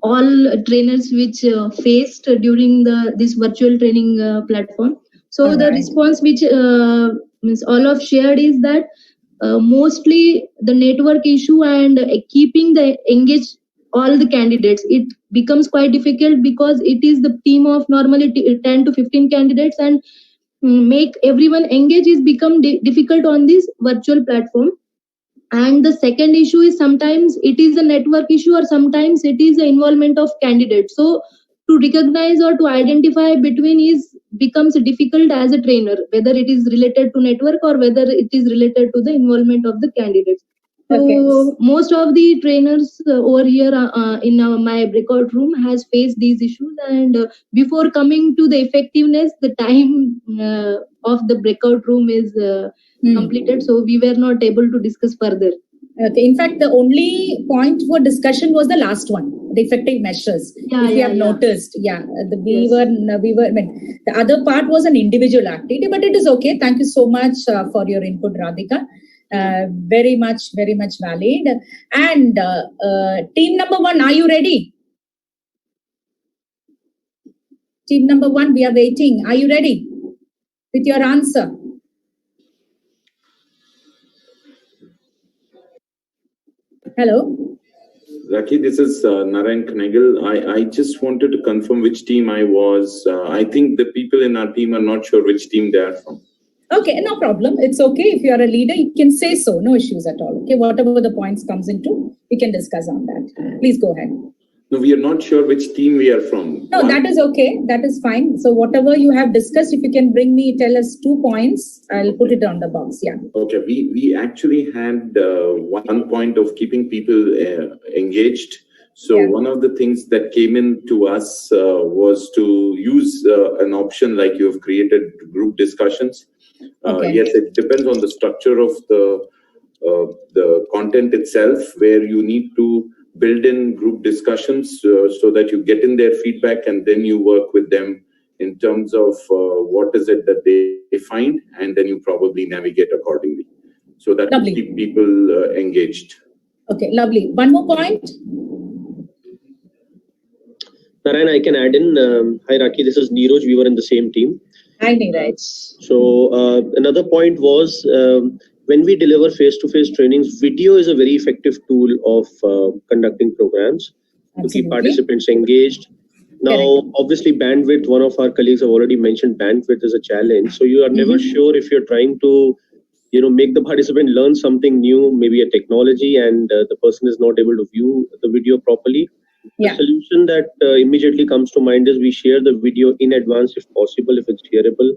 all trainers which faced during this virtual training platform. So
All
the
right.
response which means all of shared is that mostly the network issue and keeping the engaged all the candidates, it becomes quite difficult because it is the team of normally 10 to 15 candidates, and make everyone engage is become difficult on this virtual platform. And the second issue is sometimes it is a network issue or sometimes it is the involvement of candidates. So to recognize or to identify between becomes difficult as a trainer, whether it is related to network or whether it is related to the involvement of the candidates. So
Okay.
most of the trainers over here in my breakout room has faced these issues, and before coming to the effectiveness, the time of the breakout room is completed, so we were not able to discuss further.
Okay. In fact, the only point for discussion was the last one, the effective measures.
Yeah,
If you
yeah,
have
yeah.
noticed, yeah, we
Yes.
were. I mean, the other part was an individual activity, but it is okay. Thank you so much for your input, Radhika. Very much valid. And team number one, are you ready? Team number one, we are waiting. Are you ready with your answer? Hello.
Rakhi, this is Narayan Kanagal. I just wanted to confirm which team I was. I think the people in our team are not sure which team they are from.
Okay, no problem. It's okay. If you are a leader, you can say so. No issues at all. Okay, whatever the points comes into, we can discuss on that. Please go ahead.
No, we are not sure which team we are from.
No, that is okay. That is fine. So whatever you have discussed, if you can tell us 2 points, I'll put it on the box. Yeah.
Okay, we actually had 1 point of keeping people engaged. So one of the things that came in to us was to use an option like you have created group discussions. Yes, it depends on the structure of the content itself, where you need to build in group discussions so that you get in their feedback and then you work with them in terms of what is it that they find, and then you probably navigate accordingly. So that will keep people engaged.
Okay, lovely. One more point.
Narayan, I can add in. Hi, Rakhi, this is Neeraj. We were in the same team.
Hi, Neeraj.
So another point was when we deliver face-to-face trainings, video is a very effective tool of conducting programs to keep participants engaged. Now, obviously, bandwidth, one of our colleagues have already mentioned bandwidth is a challenge. So you are never sure if you're trying to make the participant learn something new, maybe a technology, and the person is not able to view the video properly. The solution that immediately comes to mind is we share the video in advance if possible, if it's hearable,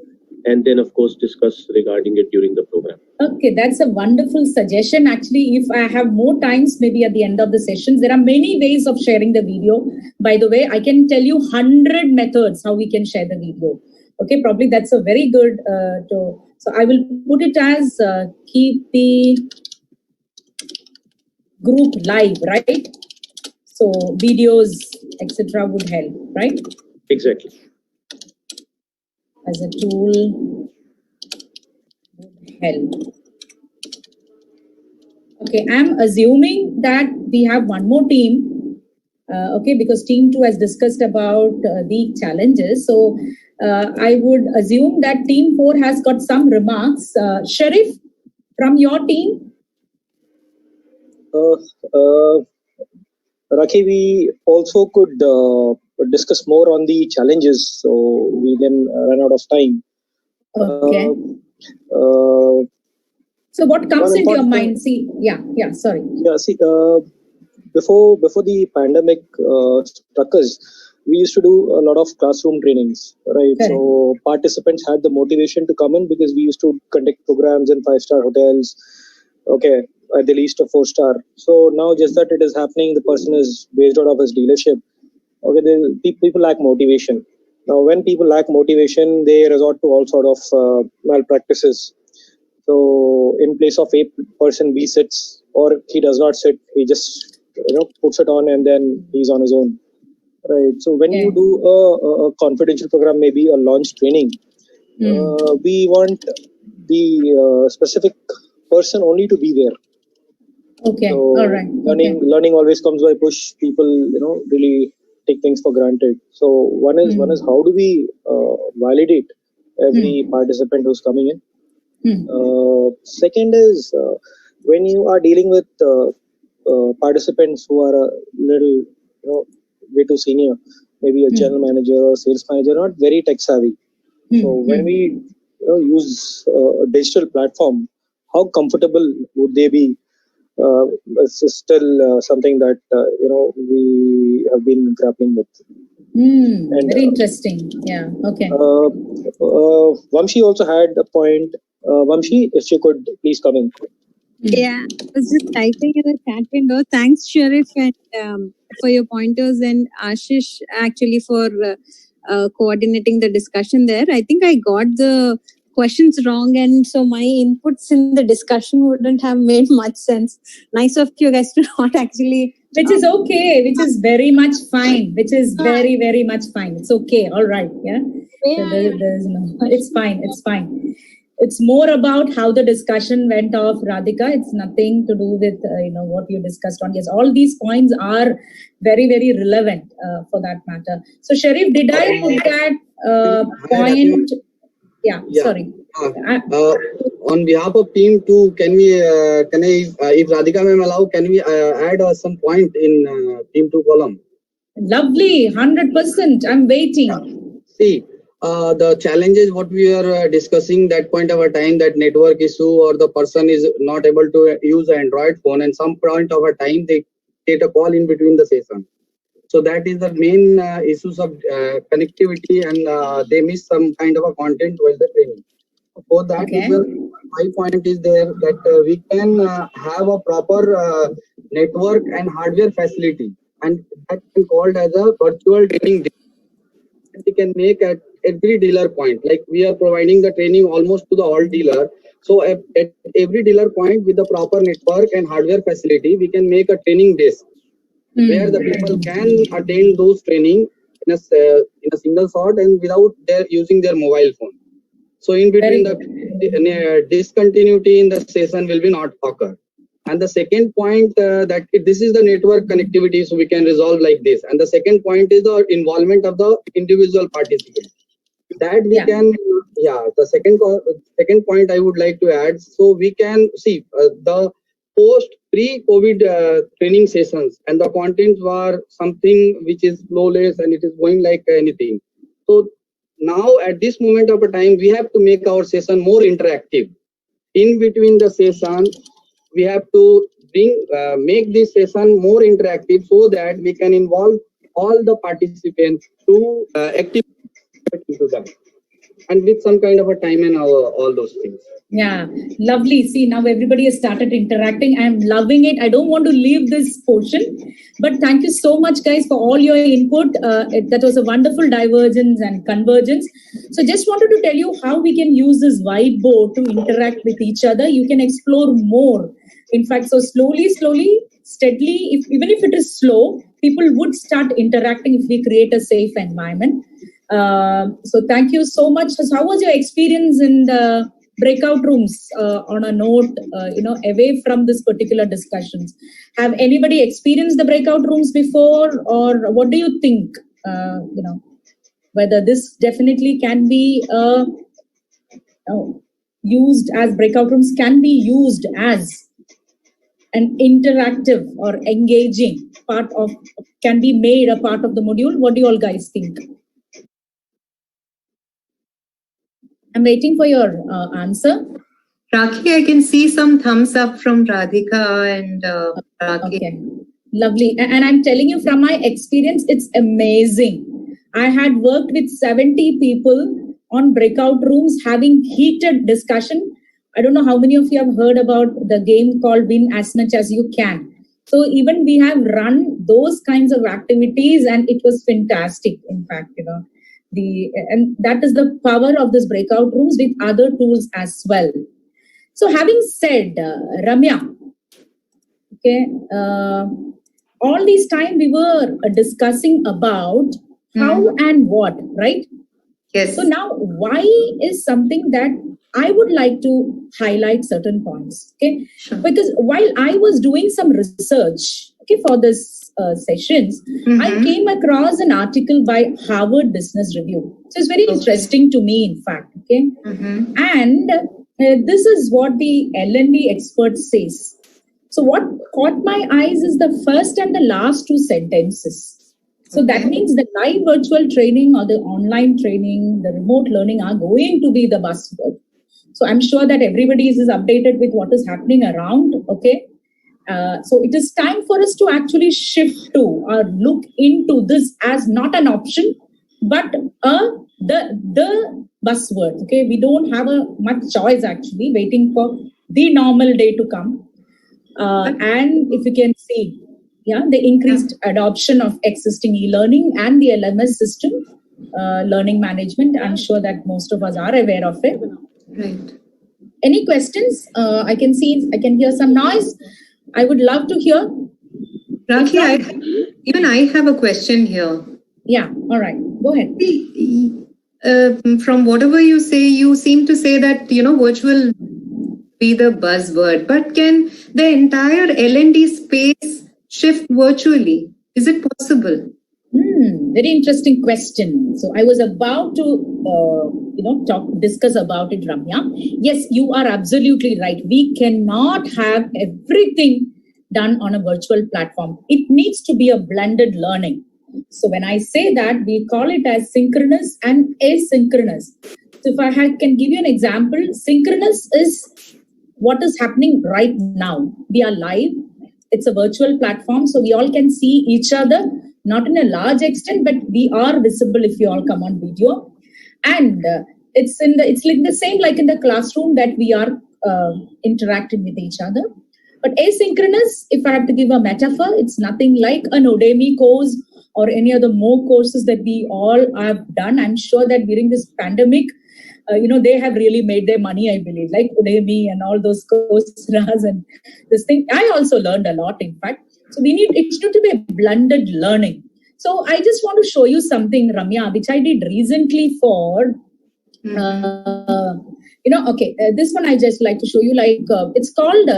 and then of course discuss regarding it during the program.
Okay, that's a wonderful suggestion. Actually, if I have more times, maybe at the end of the sessions, there are many ways of sharing the video. By the way, I can tell you 100 methods how we can share the video. Okay, probably that's a very good so I will put it as keep the group live, right? So videos, etc. would help, right?
Exactly.
As a tool would help. Okay, I'm assuming that we have one more team. Okay, because team 2 has discussed about the challenges. So I would assume that team 4 has got some remarks. Sharif, from your team?
Rakhi, we also could discuss more on the challenges, so we then ran out of time.
Okay. So what comes into your mind? See, sorry.
Yeah, see, before the pandemic struck us, we used to do a lot of classroom trainings, right?
Correct.
So participants had the motivation to come in because we used to conduct programs in 5-star hotels. Okay. At the least a 4-star. So now just that it is happening, the person is based out of his dealership. Okay, people lack motivation. Now, when people lack motivation, they resort to all sort of malpractices. So in place of a person B sits or he does not sit, he just puts it on and then he's on his own. Right. So when you do a confidential program, maybe a launch training, we want the specific person only to be there.
Okay,
so
all right.
Learning always comes by push. People, really take things for granted. So one is how do we validate every participant who's coming in? Second is when you are dealing with participants who are a little, way too senior, maybe a general manager or sales manager, not very tech savvy. So when we use a digital platform, how comfortable would they be it's still something that we have been grappling with.
And, very interesting. Yeah. Okay.
Vamshi also had a point. Vamshi, if you could please come in.
Yeah, I was just typing in the chat window. Thanks, Sharif, and for your pointers, and Ashish actually for coordinating the discussion there. I think I got the questions wrong, and so my inputs in the discussion wouldn't have made much sense. Nice of you guys to not actually.
Which is okay, which is very much fine, which is very, very much fine. It's okay, all right, yeah? So there's no, it's fine, it's fine. It's more about how the discussion went off, Radhika. It's nothing to do with, what you discussed on. Yes, all these points are very, very relevant for that matter. So, Sharif, did I put that point? Yeah, sorry.
On behalf of team 2, can I, if Radhika ma'am allow, can we add some point in team 2 column?
Lovely, 100%. I'm waiting.
See, the challenges what we are discussing that point of a time, that network issue or the person is not able to use an Android phone, and some point of a time they get a call in between the session. So that is the main issues of connectivity, and they miss some kind of a content while the training. For that, my point is there that we can have a proper network and hardware facility, and that is called as a virtual training. We can make at every dealer point, like we are providing the training almost to the all dealer. So at every dealer point with the proper network and hardware facility, we can make a training desk where the people can attend those training in a single shot and without using their mobile phone. So in between the discontinuity in the session will be not occur. And the second point that this is the network connectivity, so we can resolve like this. And the second point is the involvement of the individual participants. That we can, the second point I would like to add. So we can see the pre-COVID training sessions, and the contents were something which is flawless and it is going like anything. So now at this moment of a time, we have to make our session more interactive. In between the session, we have to make this session more interactive so that we can involve all the participants to activate into that, and with some kind of a time and all those things.
Yeah, lovely. See, now everybody has started interacting. I'm loving it. I don't want to leave this portion, but thank you so much, guys, for all your input. That was a wonderful divergence and convergence. So just wanted to tell you how we can use this whiteboard to interact with each other. You can explore more. In fact, so slowly, steadily, even if it is slow, people would start interacting if we create a safe environment. So thank you so much. So how was your experience in the breakout rooms on a note, away from this particular discussions? Have anybody experienced the breakout rooms before, or what do you think, whether this definitely can be used as breakout rooms can be used as an interactive or engaging part of, can be made a part of the module? What do you all guys think? I'm waiting for your answer.
Rakhi, I can see some thumbs up from Radhika and Rakhi.
Okay, lovely. And I'm telling you from my experience, it's amazing. I had worked with 70 people on breakout rooms having heated discussion. I don't know how many of you have heard about the game called Win As Much As You Can. So even we have run those kinds of activities and it was fantastic. In fact, and that is the power of this breakout rooms with other tools as well. So having said, Ramya, okay, all this time we were discussing about how and what, right?
Yes.
So now why is something that I would like to highlight certain points, okay?
Sure.
Because while I was doing some research, okay, for this sessions, I came across an article by Harvard Business Review. So it's very interesting to me, in fact, okay? And this is what the L&D expert says. So what caught my eyes is the first and the last two sentences. So that means the live virtual training or the online training, the remote learning are going to be the buzzword. So I'm sure that everybody is updated with what is happening around, okay? So it is time for us to actually shift to or look into this as not an option, but the buzzword. Okay, we don't have much choice actually, waiting for the normal day to come. And if you can see, the increased adoption of existing e-learning and the LMS system, learning management. I'm sure that most of us are aware of it.
Right.
Any questions? I can hear some noise. I would love to hear.
Rakhi, even I have a question here.
Yeah, all right. Go ahead.
From whatever you say, you seem to say that, virtual be the buzzword, but can the entire L&D space shift virtually? Is it possible?
Very interesting question. So I was about to, discuss about it, Ramya. Yes, you are absolutely right. We cannot have everything done on a virtual platform. It needs to be a blended learning. So when I say that, we call it as synchronous and asynchronous. So if I can give you an example, synchronous is what is happening right now. We are live. It's a virtual platform, so we all can see each other, not in a large extent, but we are visible if you all come on video. And it's like the same like in the classroom that we are interacting with each other. But asynchronous, if I have to give a metaphor, it's nothing like an Udemy course or any other more courses that we all have done. I'm sure that during this pandemic, they have really made their money, I believe, like Udemy and all those courses and this thing. I also learned a lot, in fact. So it's going to be a blended learning. So I just want to show you something, Ramya, which I did recently for, this one I just like to show you, it's called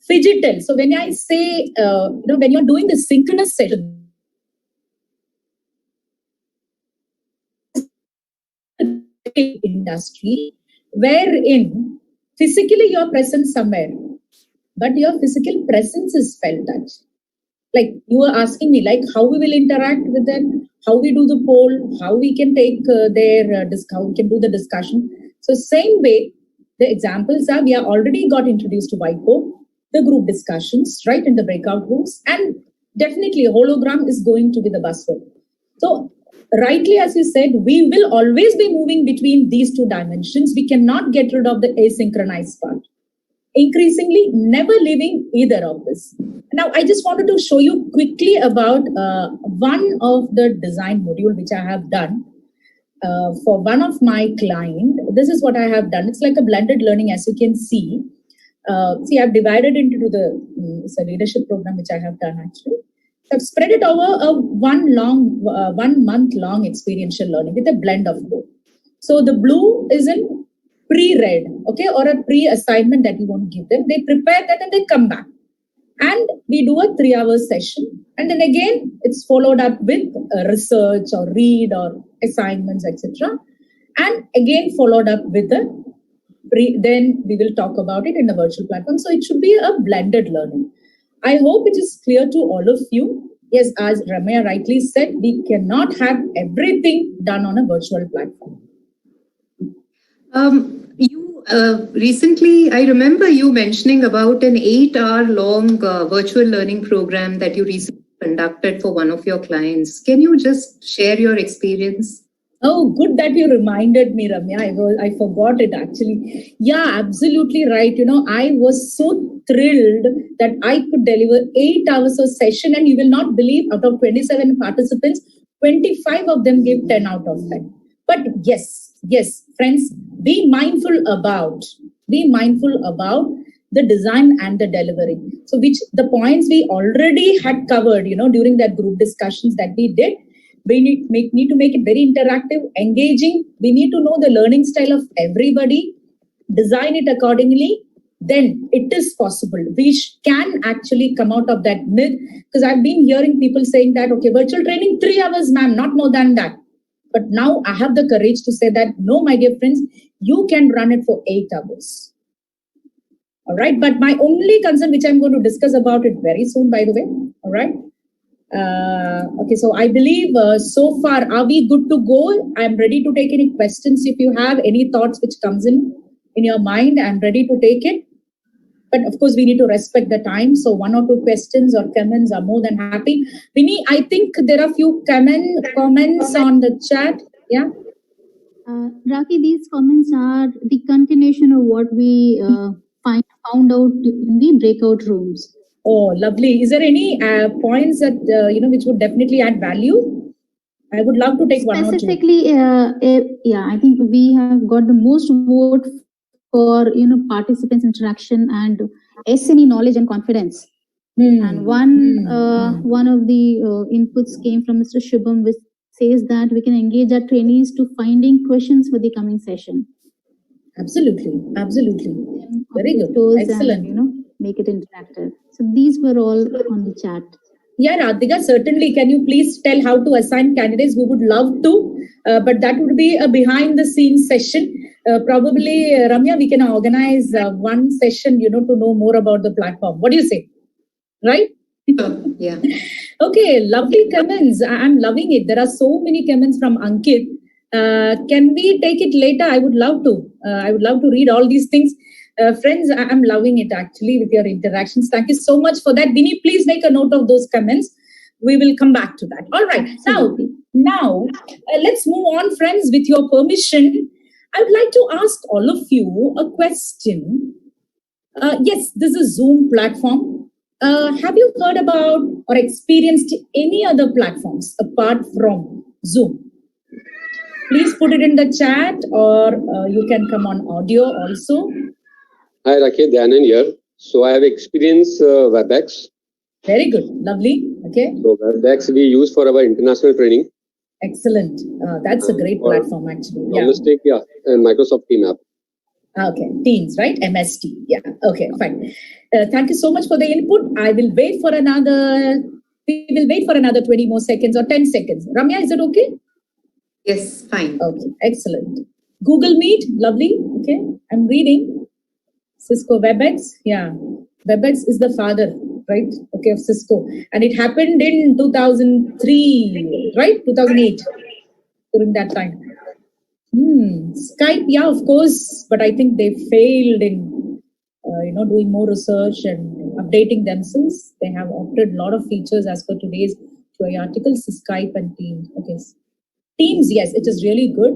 Fidgetel. So when I say, when you're doing the synchronous session, industry, wherein physically you're present somewhere, but your physical presence is felt at. Like you were asking me, like how we will interact with them, how we do the poll, how we can take how we can do the discussion. So same way, the examples are, we are already got introduced to Whiteboard, the group discussions, right, in the breakout rooms, and definitely hologram is going to be the buzzword. So rightly, as you said, we will always be moving between these two dimensions. We cannot get rid of the asynchronized part. Increasingly, never leaving either of this. Now, I just wanted to show you quickly about one of the design module which I have done for one of my client. This is what I have done. It's like a blended learning, as you can see. I've divided into it's a leadership program which I have done actually. So I've spread it over a 1 month long experiential learning with a blend of both. So the blue is in pre-read, okay, or a pre-assignment that you want to give them. They prepare that and they come back. And we do a 3-hour session. And then again, it's followed up with research or read or assignments, etc. And again, followed up with then we will talk about it in the virtual platform. So it should be a blended learning. I hope it is clear to all of you. Yes, as Ramya rightly said, we cannot have everything done on a virtual platform.
Recently, I remember you mentioning about an 8-hour-long virtual learning program that you recently conducted for one of your clients. Can you just share your experience?
Oh, good that you reminded me, Ramya. I forgot it actually. Yeah, absolutely right. I was so thrilled that I could deliver 8 hours of session, and you will not believe, out of 27 participants, 25 of them gave 10 out of 10. But yes, friends, be mindful about the design and the delivery. So the points we already had covered, during that group discussions that we did. We need to make it very interactive, engaging. We need to know the learning style of everybody, design it accordingly. Then it is possible. We can actually come out of that myth, because I've been hearing people saying that, okay, virtual training, 3 hours, ma'am, not more than that. But now I have the courage to say that, no, my dear friends, you can run it for 8 hours. All right. But my only concern, which I'm going to discuss about it very soon, by the way. All right. Okay, so I believe so far, are we good to go? I'm ready to take any questions. If you have any thoughts which comes in your mind, I'm ready to take it. but of course we need to respect the time. So 1 or 2 questions or comments are more than happy. Vinny, I think there are few comments on the chat. Yeah.
Raki, these comments are the continuation of what we found out in the breakout rooms.
Oh, lovely. Is there any points that, which would definitely add value? I would love to take one or two.
Specifically, I think we have got the most vote for, participants interaction and SME knowledge and confidence. And one of the inputs came from Mr. Shubham, which says that we can engage our trainees to finding questions for the coming session.
Absolutely. Very good. Excellent.
And, make it interactive. So these were all on the chat.
Yeah, Radhika, certainly. Can you please tell how to assign candidates? We would love to, but that would be a behind the scenes session. Probably, Ramya, we can organize one session, to know more about the platform. What do you say? Right?
Yeah.
Okay, lovely comments. I'm loving it. There are so many comments from Ankit. Can we take it later? I would love to. I would love to read all these things. Friends, I'm loving it actually with your interactions. Thank you so much for that. Vinny, please make a note of those comments. We will come back to that. All right. Now, let's move on, friends. With your permission, I would like to ask all of you a question. Yes, this is Zoom platform. Have you heard about or experienced any other platforms apart from Zoom? Please put it in the chat, or you can come on audio also.
Hi, Rakesh, Dhyanan here. So I have experienced WebEx.
Very good. Lovely. Okay.
So WebEx we use for our international training.
Excellent. That's a great platform actually.
Domestic, and Microsoft Team app.
Okay. Teams, right? MST. Yeah. Okay, fine. Thank you so much for the input. We will wait for another 20 more seconds or 10 seconds. Ramya, is it okay?
Yes, fine.
Okay, excellent. Google Meet, lovely. Okay, I'm reading. Cisco WebEx, WebEx is the father, right? Okay, of Cisco, and it happened in 2003, right? 2008, during that time. Skype, of course, but I think they failed in, doing more research and updating themselves. They have opted a lot of features as per today's QA articles. Skype and Teams. Okay, Teams, yes, it is really good.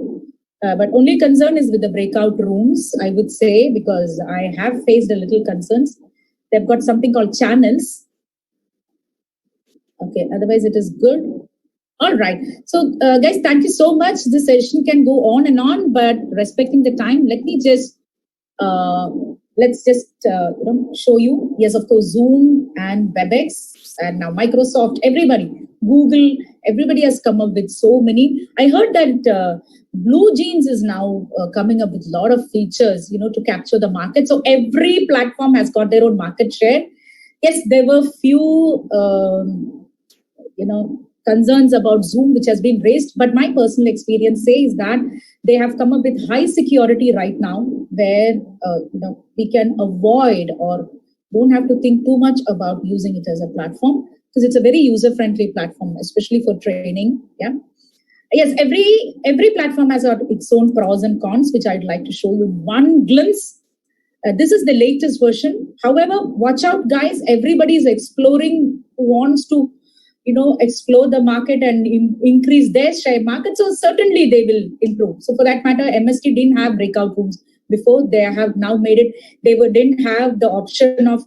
But only concern is with the breakout rooms, I would say, because I have faced a little concerns. They've got something called channels. Okay, otherwise it is good. All right. So, guys, thank you so much. This session can go on and on, but respecting the time, let me just, show you. Yes, of course, Zoom and WebEx and now Microsoft, everybody, Google, everybody has come up with so many. I heard that BlueJeans is now coming up with a lot of features, to capture the market. So every platform has got their own market share. Yes, there were few, concerns about Zoom, which has been raised. But my personal experience says that they have come up with high security right now, where we can avoid or don't have to think too much about using it as a platform, because it's a very user-friendly platform, especially for training. Yeah. Yes, every platform has its own pros and cons, which I'd like to show you one glimpse. This is the latest version. However, watch out, guys. Everybody is exploring, who wants to, explore the market and increase their share market. So certainly they will improve. So for that matter, MST didn't have breakout rooms before. They have now made it. They didn't have the option of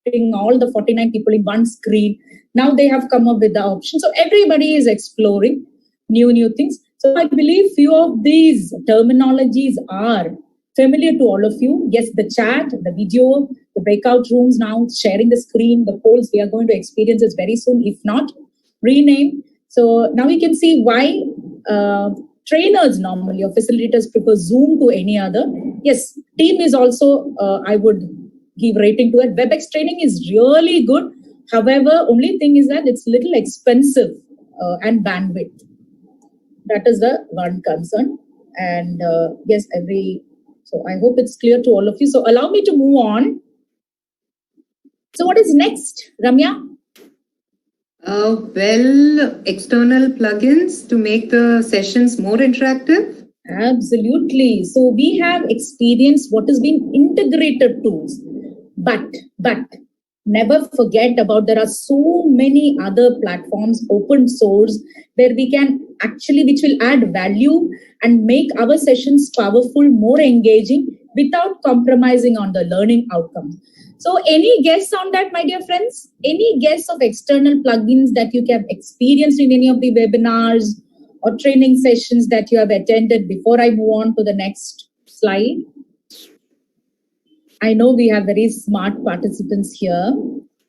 putting all the 49 people in one screen. Now they have come up with the option. So everybody is exploring new things. So I believe few of these terminologies are familiar to all of you. Yes, the chat, the video, the breakout rooms now, sharing the screen, the polls, we are going to experience this very soon. If not, rename. So now we can see why trainers normally or facilitators prefer Zoom to any other. Yes, Team is also, I would give rating to it. WebEx training is really good. However, only thing is that it's little expensive and bandwidth. That is the one concern. And yes, so I hope it's clear to all of you. So allow me to move on. So what is next, Ramya?
External plugins to make the sessions more interactive.
Absolutely. So we have experienced what has been integrated tools. But never forget about there are so many other platforms, open source, where we can actually, which will add value and make our sessions powerful, more engaging, without compromising on the learning outcomes. So any guess on that, my dear friends? Any guess of external plugins that you have experienced in any of the webinars or training sessions that you have attended before I move on to the next slide? I know we have very smart participants here.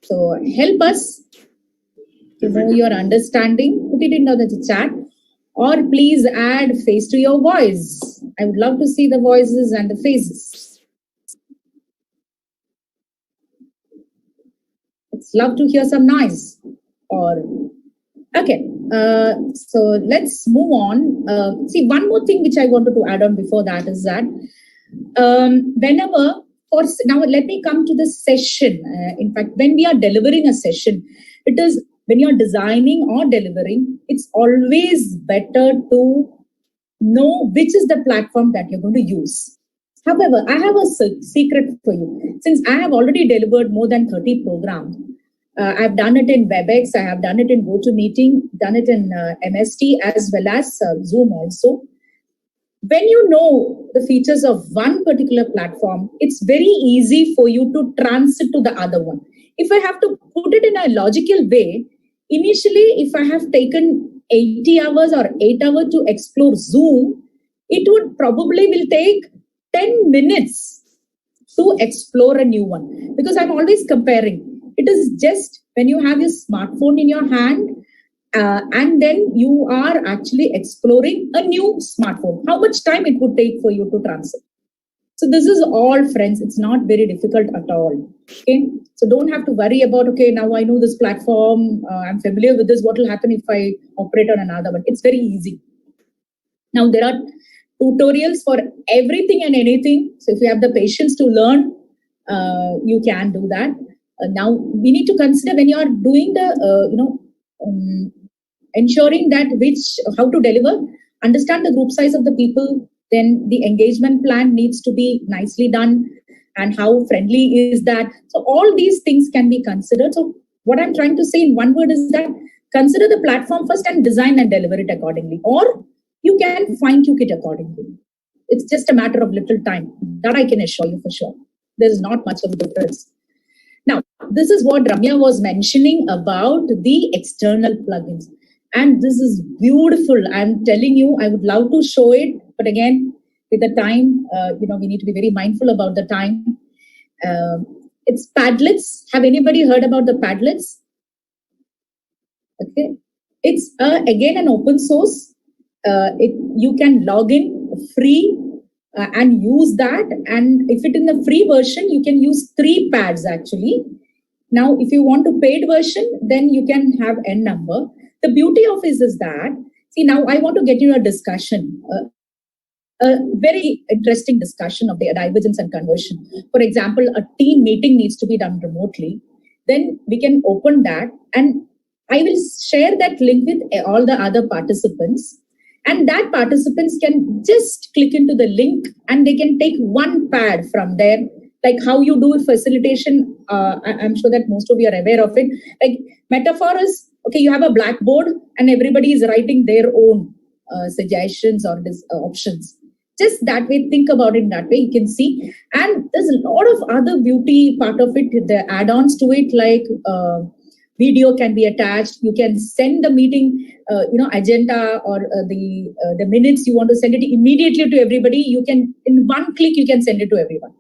So help us to know your understanding. Put it into the chat. Or please add face to your voice. I would love to see the voices and the faces. It's love to hear some noise. Okay. So let's move on. See, one more thing which I wanted to add on before that is that now let me come to the session. In fact, when we are delivering a session, it is when you're designing or delivering, it's always better to know which is the platform that you're going to use. However, I have a secret for you. Since I have already delivered more than 30 programs, I've done it in WebEx, I have done it in GoToMeeting, done it in MST as well as Zoom also. When you know the features of one particular platform, it's very easy for you to transit to the other one. If I have to put it in a logical way, initially, if I have taken 80 hours or 8 hours to explore Zoom, it would probably will take 10 minutes to explore a new one. Because I'm always comparing. It is just when you have your smartphone in your hand, and then you are actually exploring a new smartphone. How much time it would take for you to transit? So this is all, friends. It's not very difficult at all. Okay. So don't have to worry about, okay, now I know this platform. I'm familiar with this. What will happen if I operate on another one? It's very easy. Now there are tutorials for everything and anything. So if you have the patience to learn, you can do that. Now we need to consider when you are doing the, ensuring that how to deliver, understand the group size of the people, then the engagement plan needs to be nicely done, and how friendly is that. So all these things can be considered. So what I'm trying to say in one word is that consider the platform first and design and deliver it accordingly. Or you can fine-tune it accordingly. It's just a matter of little time. That I can assure you for sure. There's not much of a difference. Now, this is what Ramya was mentioning about the external plugins. And this is beautiful. I'm telling you, I would love to show it. But again, with the time, we need to be very mindful about the time. It's Padlets. Have anybody heard about the Padlets? Okay. It's, again, an open source. You can log in free and use that. And if it in the free version, you can use 3 pads actually. Now, if you want a paid version, then you can have N number. The beauty of this is that, see, now I want to get into a discussion, a very interesting discussion of the divergence and conversion. For example, a team meeting needs to be done remotely. Then we can open that, and I will share that link with all the other participants. And that participants can just click into the link and they can take 1 pad from there. Like how you do facilitation, I'm sure that most of you are aware of it. Like metaphor is, okay, you have a blackboard and everybody is writing their own suggestions or options. Just that way, think about it that way, you can see. And there's a lot of other beauty part of it, the add-ons to it, like video can be attached. You can send the meeting, agenda or the minutes you want to send it immediately to everybody. You can, in 1 click, you can send it to everyone.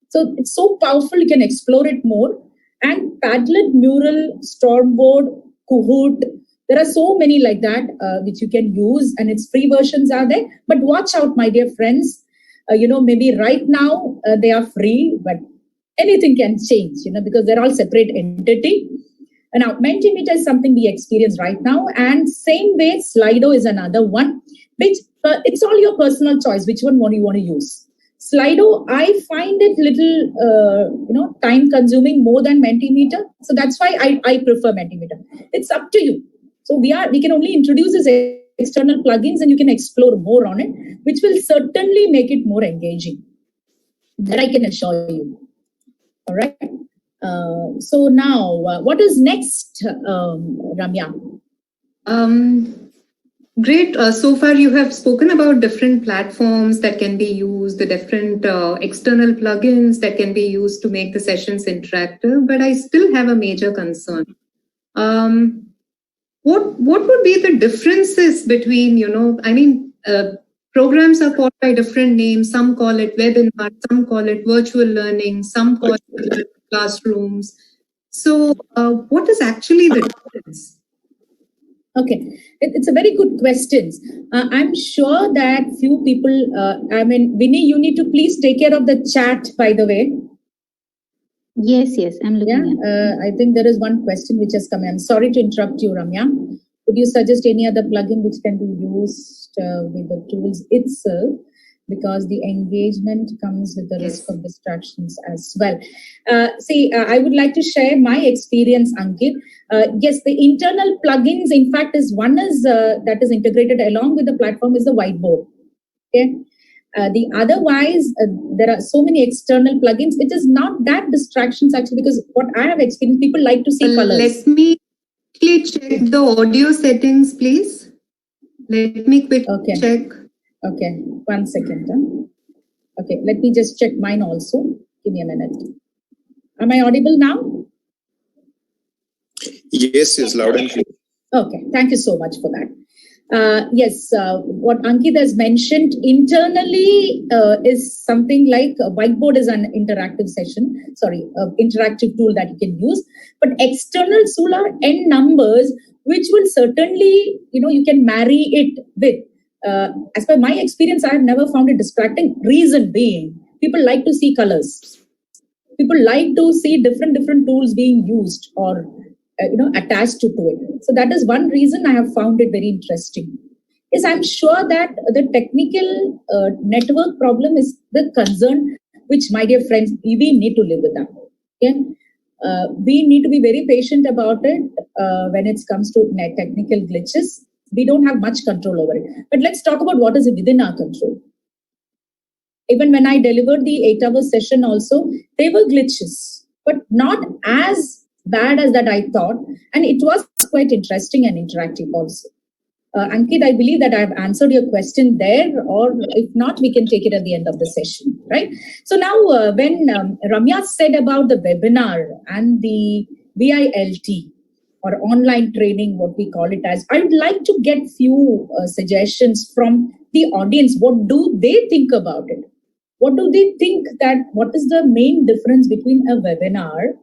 So it's so powerful, you can explore it more. And Padlet, Mural, Stormboard, Kahoot, there are so many like that which you can use, and its free versions are there. But watch out, my dear friends. Maybe right now they are free, but anything can change, because they're all separate entity. And now Mentimeter is something we experience right now. And same way, Slido is another one, which it's all your personal choice, which one you want to use. Slido, I find it little, time consuming more than Mentimeter. So that's why I prefer Mentimeter. It's up to you. So we can only introduce these external plugins and you can explore more on it, which will certainly make it more engaging. That I can assure you. All right. So now, what is next, Ramya?
Great. So far, you have spoken about different platforms that can be used, the different external plugins that can be used to make the sessions interactive. But I still have a major concern. What would be the differences between, programs are called by different names. Some call it webinar, some call it virtual learning, some call it classrooms. So what is actually the difference?
Okay, it's a very good question. I'm sure that few people, Vinny, you need to please take care of the chat, by the way.
Yes, I'm looking at.
I think there is one question which has come in. I'm sorry to interrupt you, Ramya. Could you suggest any other plugin which can be used with the tools itself? Because the engagement comes with the risk of distractions as well. I would like to share my experience, Ankit. Yes, the internal plugins, in fact, that is integrated along with the platform is the whiteboard. Okay. The otherwise, there are so many external plugins. It is not that distractions actually, because what I have experienced, people like to see colors.
Let me quickly check the audio settings, please. Let me quickly check.
Okay, 1 second. Okay, let me just check mine also. Give me a minute. Am I audible now?
Yes, loud and clear.
Okay, thank you so much for that. Yes, what Ankit has mentioned internally is something like a whiteboard is an interactive interactive tool that you can use. But external tool are N numbers, which will certainly, you can marry it with. As per my experience, I have never found it distracting. Reason being, people like to see colors. People like to see different tools being used or attached to it. So that is one reason I have found it very interesting. Yes, I'm sure that the technical network problem is the concern, which, my dear friends, we need to live with that. Okay? We need to be very patient about it when it comes to technical glitches. We don't have much control over it. But let's talk about what is within our control. Even when I delivered the 8-hour session also, there were glitches, but not as bad as that I thought. And it was quite interesting and interactive also. Ankit, I believe that I've answered your question there, or if not, we can take it at the end of the session, right? So now when Ramya said about the webinar and the VILT, or online training, what we call it as, I would like to get few suggestions from the audience. What do they think about it? What do they think what is the main difference between a webinar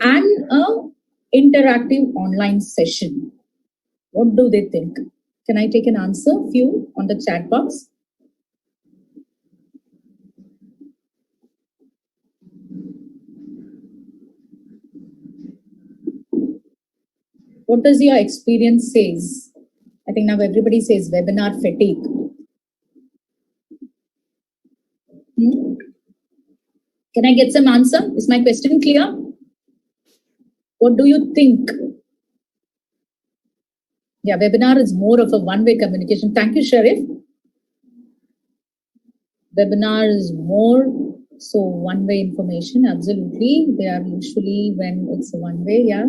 and an interactive online session? What do they think? Can I take an answer, few on the chat box? What does your experience says? I think now everybody says webinar fatigue. Can I get some answer? Is my question clear? What do you think? Yeah, webinar is more of a one-way communication. Thank you, Sharif. Webinar is more so one-way information. Absolutely. They are usually when it's a one-way, yeah.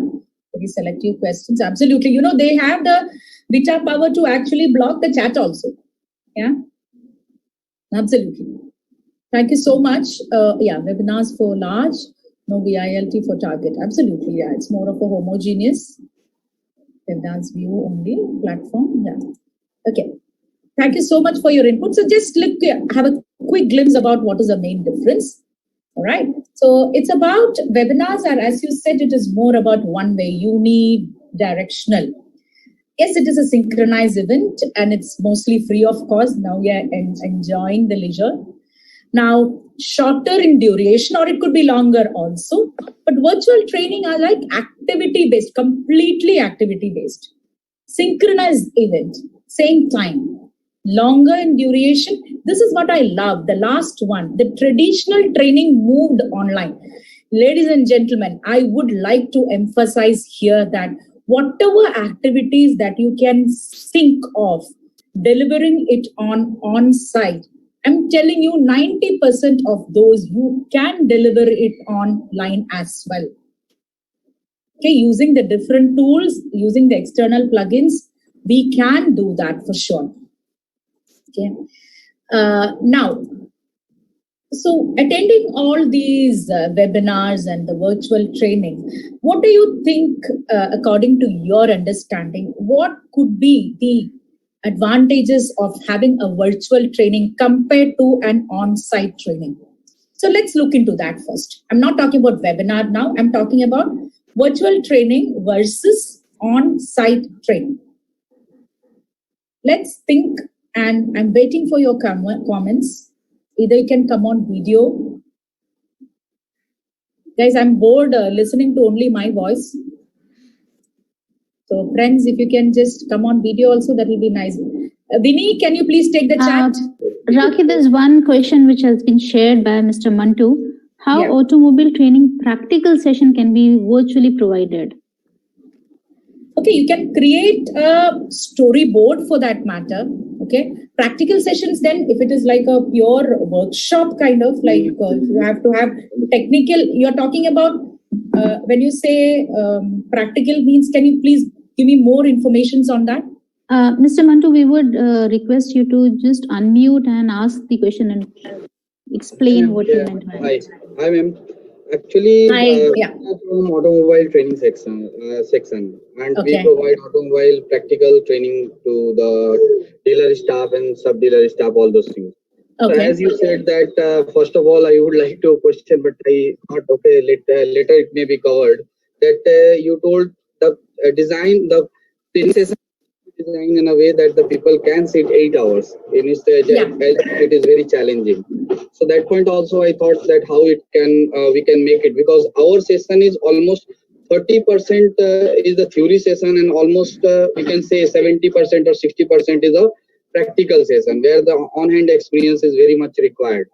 Very selective questions. Absolutely. They have the Vita power to actually block the chat also. Yeah. Absolutely. Thank you so much. Webinars for large, no VILT for target. Absolutely. Yeah. It's more of a homogeneous webinars view only platform. Yeah. Okay. Thank you so much for your input. So just have a quick glimpse about what is the main difference. All right. So it's about webinars, and as you said, it is more about one way, unidirectional. Yes, it is a synchronized event and it's mostly free of cost. Now we are enjoying the leisure. Now, shorter in duration, or it could be longer also. But virtual training are like activity-based, completely activity-based. Synchronized event, same time. Longer in duration. This is what I love. The last one, the traditional training moved online. Ladies and gentlemen, I would like to emphasize here that whatever activities that you can think of, delivering it on site I'm telling you 90% of those you can deliver it online as well. Okay, using the different tools, using the external plugins, we can do that for sure. Okay. Now, so attending all these webinars and the virtual training, what do you think, according to your understanding, what could be the advantages of having a virtual training compared to an on-site training? So let's look into that first. I'm not talking about webinar now. I'm talking about virtual training versus on-site training. Let's think, and I'm waiting for your comments. Either you can come on video. Guys, I'm bored listening to only my voice. So friends, if you can just come on video also, that will be nice. Vinny, can you please take the chat?
Rakhi, there's one question which has been shared by Mr. Mantu. How automobile training practical session can be virtually provided?
Okay, you can create a storyboard for that matter. Okay, practical sessions then, if it is like a pure workshop kind of like you have to have technical, you're talking about when you say practical means, can you please give me more information on that?
Mr. Mantu, we would request you to just unmute and ask the question and explain what you meant by it.
Hi, ma'am. Actually, from automobile training section, and we provide automobile practical training to the dealer staff and sub-dealer staff, all those things. So as you said that, first of all, I would like to question, but I thought, okay, later it may be covered, that you told the design, the training session design in a way that the people can sit 8 hours. In it is very challenging. So that point also I thought that how it can we can make it, because our session is almost 30% is the theory session, and almost we can say 70% or 60% is a practical session where the on-hand experience is very much required.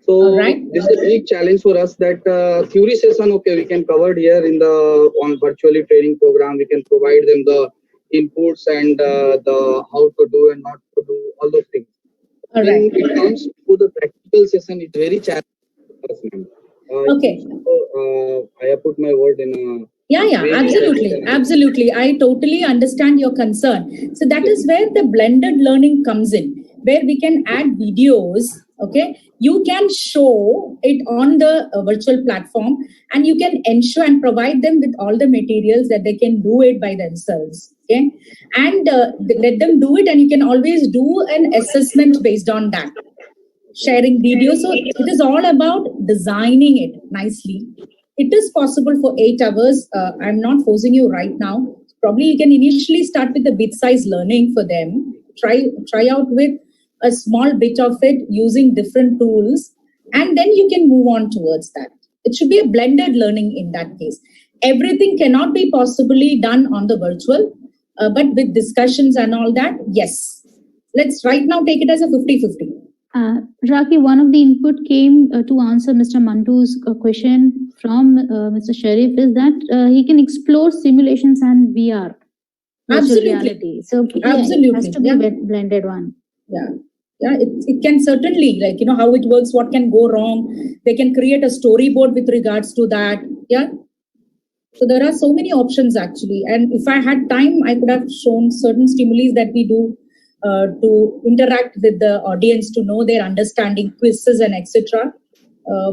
So this is a big challenge for us, that theory session, okay, we can cover here in the virtually training program. We can provide them the inputs and the how to do and not to do, all those things. When it comes to the practical session, it's very challenging. I have put my word in a
absolutely. I totally understand your concern. So that is where the blended learning comes in, where we can add videos. Okay, you can show it on the virtual platform, and you can ensure and provide them with all the materials that they can do it by themselves. Okay, and let them do it, and you can always do an assessment based on that. Sharing videos, so it is all about designing it nicely. It is possible for 8 hours. I'm not forcing you right now. Probably you can initially start with the bit-sized learning for them. Try out with a small bit of it using different tools, and then you can move on towards that. It should be a blended learning in that case. Everything cannot be possibly done on the virtual, but with discussions and all that, yes. Let's right now take it as a 50-50.
Rakhi, one of the input came to answer Mr. Mantu's question from Mr. Sharif is that he can explore simulations and VR.
Absolutely.
Reality. So
absolutely.
It has to be a blended one.
It can certainly, like, how it works, what can go wrong. They can create a storyboard with regards to that. So there are so many options actually. And if I had time, I could have shown certain stimuli that we do to interact with the audience, to know their understanding, quizzes and etc.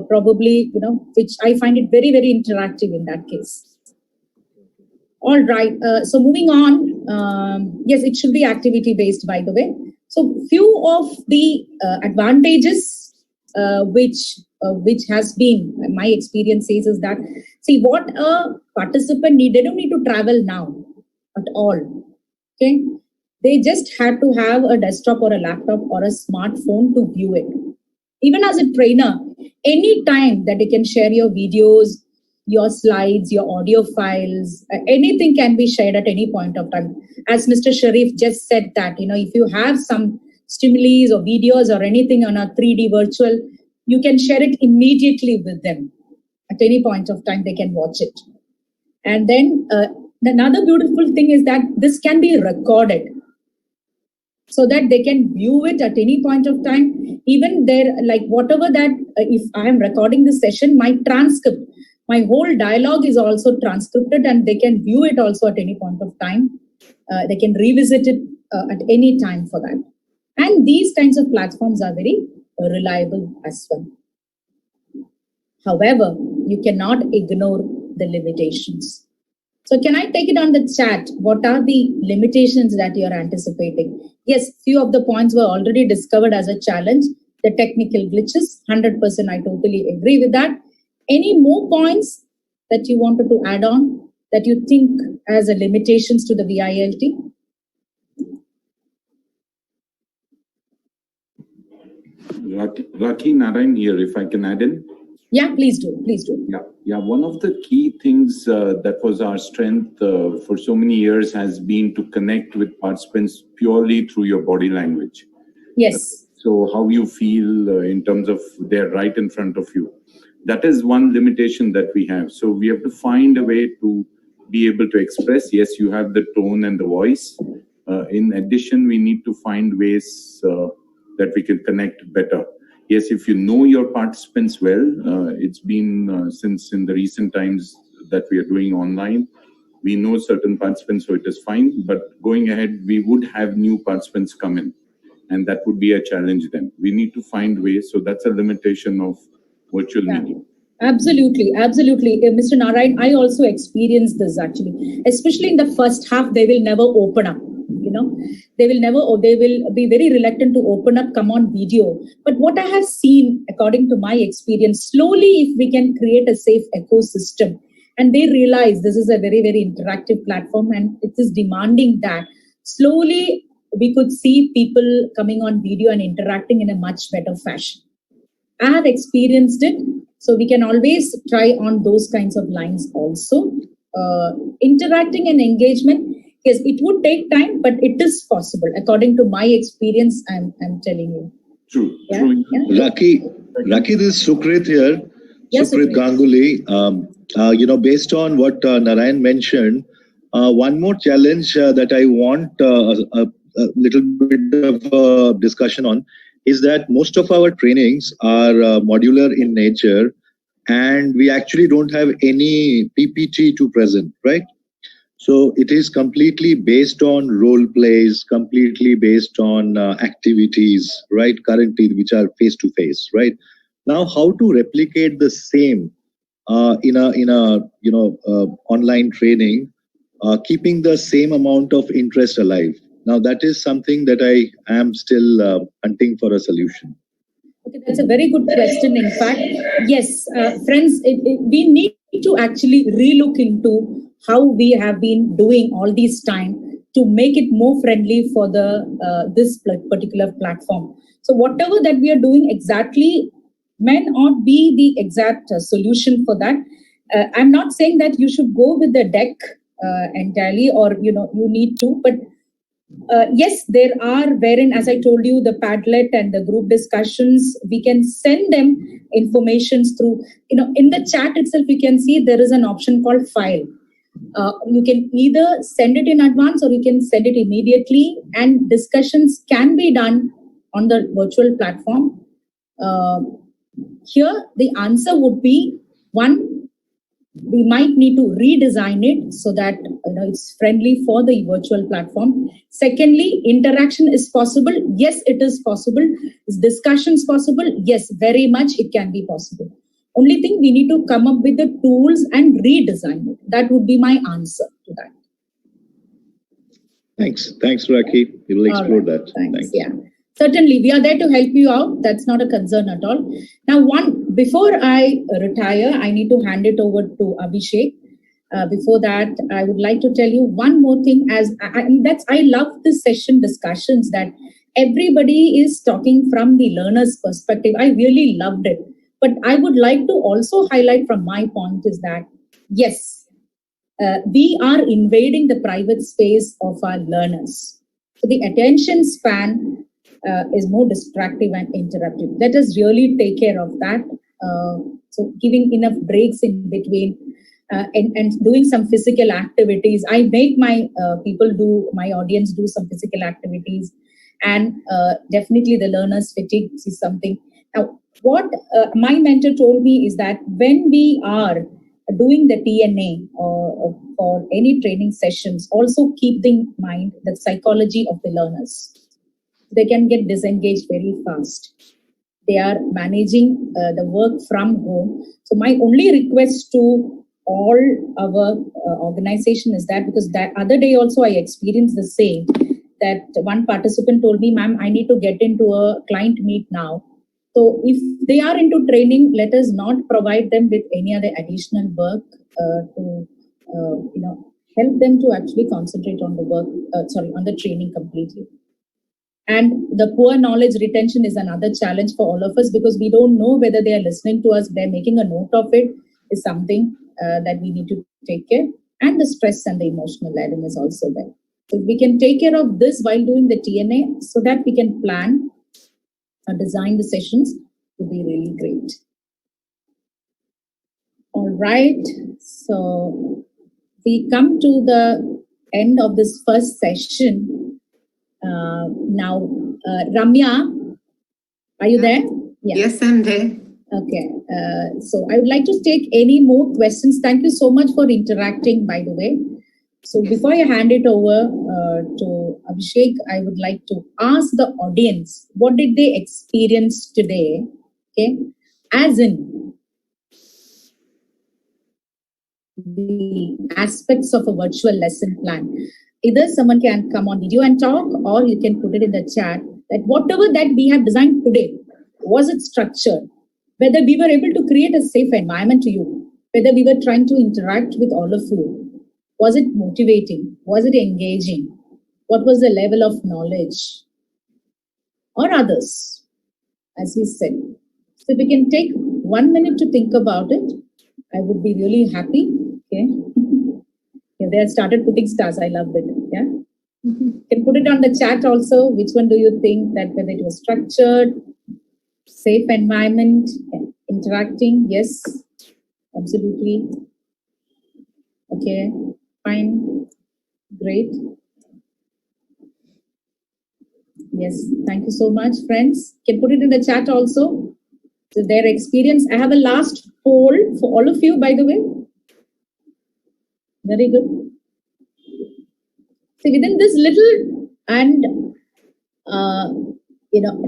Probably, which I find it very, very interactive in that case. All right. So moving on. Yes, it should be activity based, by the way. So few of the advantages which has been my experience is that, see, what a participant need, they don't need to travel now at all. Okay, they just had to have a desktop or a laptop or a smartphone to view it. Even as a trainer, any time that you can share your videos, your slides, your audio files, anything can be shared at any point of time. As Mr. Sharif just said that, if you have some stimuli or videos or anything on a 3D virtual, you can share it immediately with them. At any point of time, they can watch it. And then another beautiful thing is that this can be recorded. so that they can view it at any point of time. Even there, like whatever that, if I am recording this session, my transcript, my whole dialogue is also transcribed, and they can view it also at any point of time. They can revisit it at any time for that. And these kinds of platforms are very reliable as well. However, you cannot ignore the limitations. So can I take it on the chat? What are the limitations that you're anticipating? Yes, few of the points were already discovered as a challenge. The technical glitches, 100% I totally agree with that. Any more points that you wanted to add on that you think as a limitations to the VILT?
Rakhi Narayan here, if I can add in.
Yeah, please do. Please do.
Yeah. One of the key things that was our strength for so many years has been to connect with participants purely through your body language.
Yes.
So how you feel in terms of they're right in front of you. That is one limitation that we have. So we have to find a way to be able to express. Yes, you have the tone and the voice. In addition, we need to find ways that we can connect better. Yes, if you know your participants well, it's been since in the recent times that we are doing online, we know certain participants, so it is fine. But going ahead, we would have new participants come in, and that would be a challenge then. We need to find ways. So that's a limitation of virtual meeting.
Absolutely. Mr. Narayan, I also experienced this actually, especially in the first half, they will never open up. They will be very reluctant to open up, come on video. But what I have seen, according to my experience, slowly, if we can create a safe ecosystem, and they realize this is a very, very interactive platform and it is demanding that, slowly we could see people coming on video and interacting in a much better fashion. I have experienced it, so we can always try on those kinds of lines also. Interacting and engagement, yes, it would take time, but it is possible. According to my experience, I'm telling you.
True.
Yeah?
True.
Yeah?
Rakhi, this is Sukrit here.
Yes,
Sukrit Ganguly. Based on what Narayan mentioned, one more challenge that I want a little bit of a discussion on is that most of our trainings are modular in nature, and we actually don't have any PPT to present, right? So it is completely based on role plays, completely based on activities, right? Currently, which are face to face, right? Now, how to replicate the same in a online training, keeping the same amount of interest alive. Now, that is something that I am still hunting for a solution.
Okay, that's a very good question. In fact, yes, friends, we need to actually relook into how we have been doing all this time to make it more friendly for this particular platform. So whatever that we are doing exactly may not be the exact solution for that. I'm not saying that you should go with the deck entirely, or you need to, but yes, there are, wherein, as I told you, the Padlet and the group discussions, we can send them informations through, in the chat itself, you can see there is an option called file. You can either send it in advance or you can send it immediately, and discussions can be done on the virtual platform. Here, the answer would be, one, we might need to redesign it so that it's friendly for the virtual platform. Secondly, interaction is possible. Yes, it is possible. Is discussions possible? Yes, very much it can be possible. Only thing, we need to come up with the tools and redesign it. That would be my answer to that.
Thanks, Rakhi. We will explore that.
Thanks. Yeah. Certainly, we are there to help you out. That's not a concern at all. Now, before I retire, I need to hand it over to Abhishek. Before that, I would like to tell you one more thing. I love this session discussions that everybody is talking from the learner's perspective. I really loved it. But I would like to also highlight from my point is that, yes, we are invading the private space of our learners. So the attention span is more distractive and interruptive. Let us really take care of that. So giving enough breaks in between and doing some physical activities. I make my my audience do some physical activities. and definitely the learners fatigue is something. Now, what my mentor told me is that when we are doing the TNA or any training sessions, also keep in mind the psychology of the learners. They can get disengaged very fast. They are managing the work from home. So my only request to all our organization is that, because that other day also I experienced the same, that one participant told me, ma'am, I need to get into a client meet now. So if they are into training, let us not provide them with any other additional work to help them to actually concentrate on the work, on the training completely. And the poor knowledge retention is another challenge for all of us, because we don't know whether they are listening to us, they're making a note of it, is something that we need to take care. And the stress and the emotional laden is also there. So we can take care of this while doing the TNA, so that we can plan or design the sessions to be really great. All right, so we come to the end of this first session. Now, Ramya, are you there? Yeah.
Yes, I'm there.
Okay, so I would like to take any more questions. Thank you so much for interacting, by the way. So before I hand it over to Abhishek, I would like to ask the audience, what did they experience today? Okay, as in the aspects of a virtual lesson plan. Either someone can come on video and talk, or you can put it in the chat that whatever that we have designed today, was it structured? Whether we were able to create a safe environment to you, whether we were trying to interact with all of you. Was it motivating? Was it engaging? What was the level of knowledge? Or others, as we said. So if we can take 1 minute to think about it, I would be really happy. Okay. Yeah, they have started putting stars. I love it. Yeah. You can put it on the chat also. Which one do you think that whether it was structured, safe environment, interacting? Yes, absolutely. Okay, fine, great. Yes, thank you so much, friends. Can put it in the chat also. So their experience. I have a last poll for all of you, by the way. Very good. So within this little and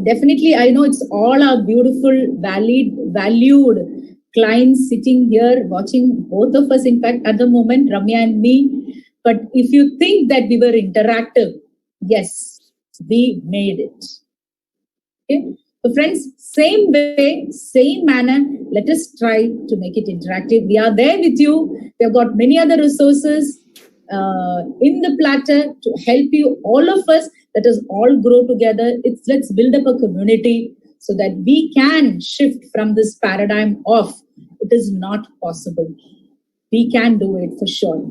definitely I know it's all our beautiful, valued clients sitting here watching both of us, in fact, at the moment, Ramya and me. But if you think that we were interactive, yes, we made it. Okay. So friends, same way, same manner, let us try to make it interactive. We are there with you. We have got many other resources in the platter to help you, all of us. Let us all grow together. Let's build up a community so that we can shift from this paradigm of it is not possible. We can do it for sure.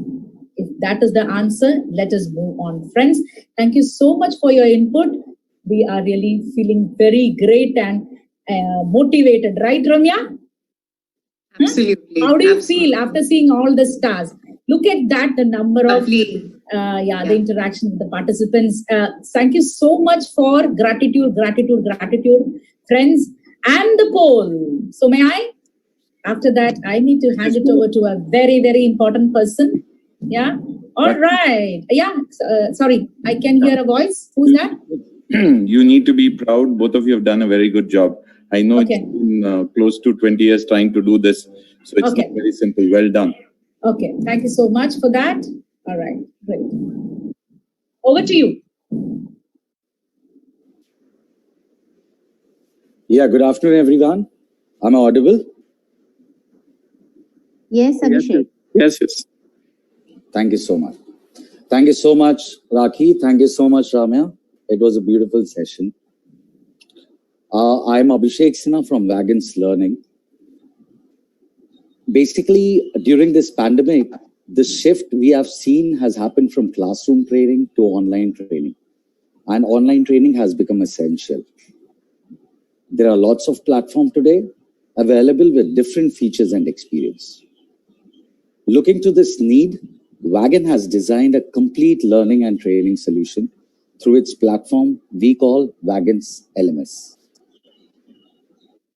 If that is the answer, let us move on. Friends, thank you so much for your input. We are really feeling very great and motivated. Right, Ramya?
Absolutely.
How do you feel after seeing all the stars? Look at that, the number of the interaction with the participants. Thank you so much for gratitude, friends, and the poll. So may I? After that, I need to hand it over to a very, very important person. Yeah. All right. Yeah. Sorry, I can hear a voice. Who's that?
You need to be proud. Both of you have done a very good job. I know it's been close to 20 years trying to do this. So it's not very simple. Well done.
Okay. Thank you so much for that. All right. Great. Over to you.
Yeah. Good afternoon, everyone. Am I audible?
Yes, Abhishek.
Yes.
Thank you so much. Thank you so much, Rakhi. Thank you so much, Ramya. It was a beautiful session. I'm Abhishek Sinha from Wagons Learning. Basically, during this pandemic, the shift we have seen has happened from classroom training to online training. And online training has become essential. There are lots of platforms today available with different features and experience. Looking to this need, Wagon has designed a complete learning and training solution through its platform we call Wagons LMS.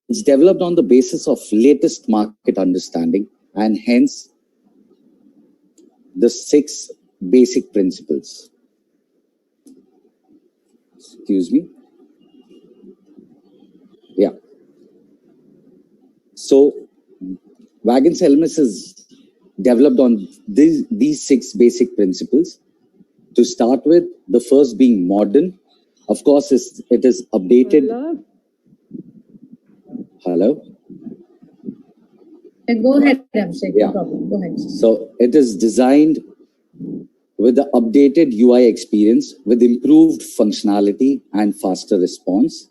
It's developed on the basis of latest market understanding and hence the 6 basic principles. Excuse me. Yeah. So Wagons LMS is developed on these 6 basic principles. To start with, the first being modern. Of course, it is updated. Hello?
Go ahead, Abhishek.
Yeah.
No problem. Go ahead.
So it is designed with the updated UI experience with improved functionality and faster response.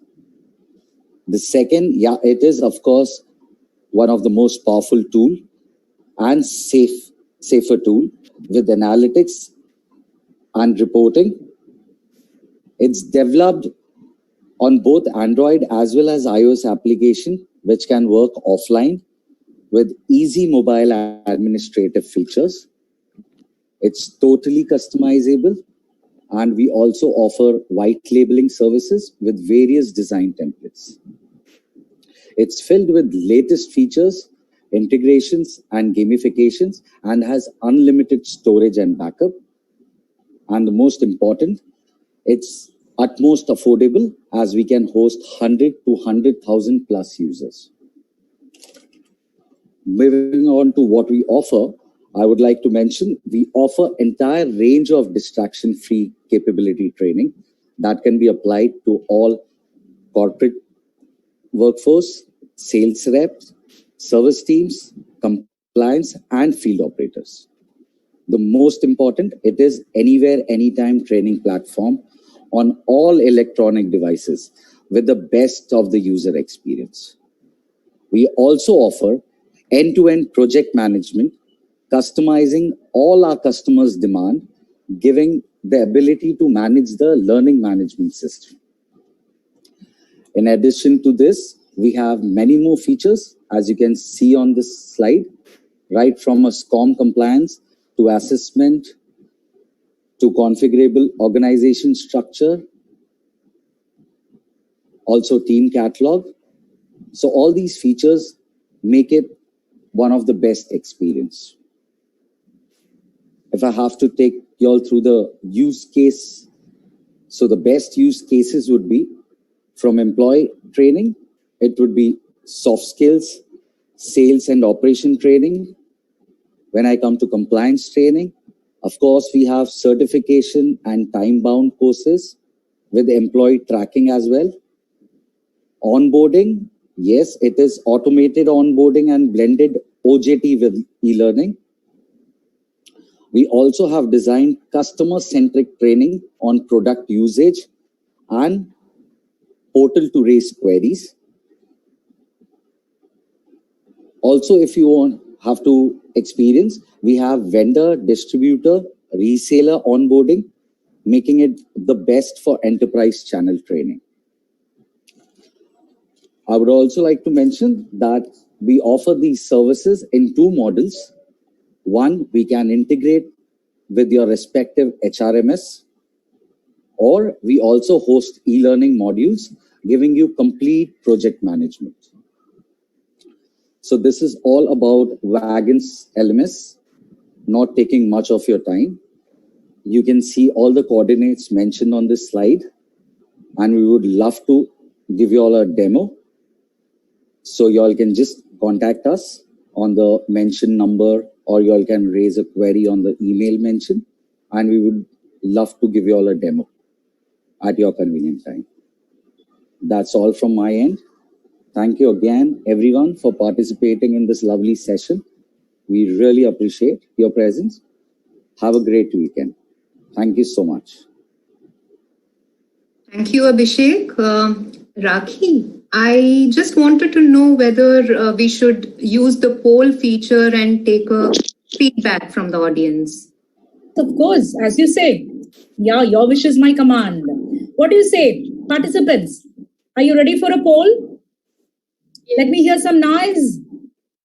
The second, it is of course one of the most powerful tool and safer tool with analytics and reporting. It's developed on both Android as well as iOS application, which can work offline with easy mobile administrative features. It's totally customizable, and we also offer white labeling services with various design templates. It's filled with latest features, integrations, and gamifications, and has unlimited storage and backup. And the most important, it's utmost affordable as we can host 100 to 100,000 plus users. Moving on to what we offer, I would like to mention we offer entire range of distraction-free capability training that can be applied to all corporate workforce, sales reps, service teams, compliance, and field operators. The most important, it is anywhere, anytime training platform on all electronic devices with the best of the user experience. We also offer end-to-end project management, customizing all our customers' demand, giving the ability to manage the learning management system. In addition to this, we have many more features, as you can see on this slide, right from a SCORM compliance to assessment, to configurable organization structure, also team catalog. So all these features make it one of the best experience. If I have to take you all through the use case, so the best use cases would be from employee training, it would be soft skills, sales and operation training. When I come to compliance training, of course, we have certification and time-bound courses with employee tracking as well. Onboarding, yes, it is automated onboarding and blended OJT with e-learning. We also have designed customer-centric training on product usage and portal to raise queries. Also, if you have to experience, we have vendor, distributor, reseller onboarding, making it the best for enterprise channel training. I would also like to mention that we offer these services in 2 models. One, we can integrate with your respective HRMS, or we also host e-learning modules, giving you complete project management. So this is all about Wagons LMS, not taking much of your time. You can see all the coordinates mentioned on this slide, and we would love to give you all a demo. So you all can just contact us on the mentioned number, or you all can raise a query on the email mentioned, and we would love to give you all a demo at your convenient time. That's all from my end. Thank you again, everyone, for participating in this lovely session. We really appreciate your presence. Have a great weekend. Thank you so much.
Thank you, Abhishek. Rakhi, I just wanted to know whether we should use the poll feature and take a feedback from the audience.
Of course, as you say, yeah, your wish is my command. What do you say, participants? Are you ready for a poll? Let me hear some noise.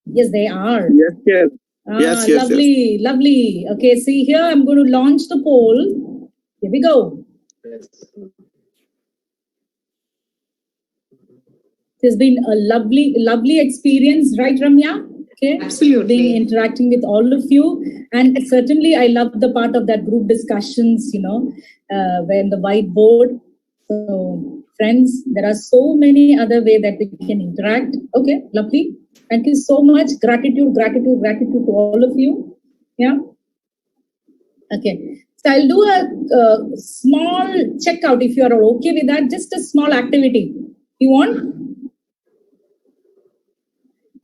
Yes, they are.
Yes, yes. Yes.
Lovely, lovely. Okay, see here, I'm going to launch the poll. Here we go. It's been a lovely experience, right, Ramya? Okay,
absolutely.
Being interacting with all of you, and certainly I love the part of that group discussions. When the whiteboard. So, friends, there are so many other ways that we can interact. Okay, lovely. Thank you so much. Gratitude to all of you. Yeah. Okay. So I'll do a small checkout if you are okay with that. Just a small activity. You want?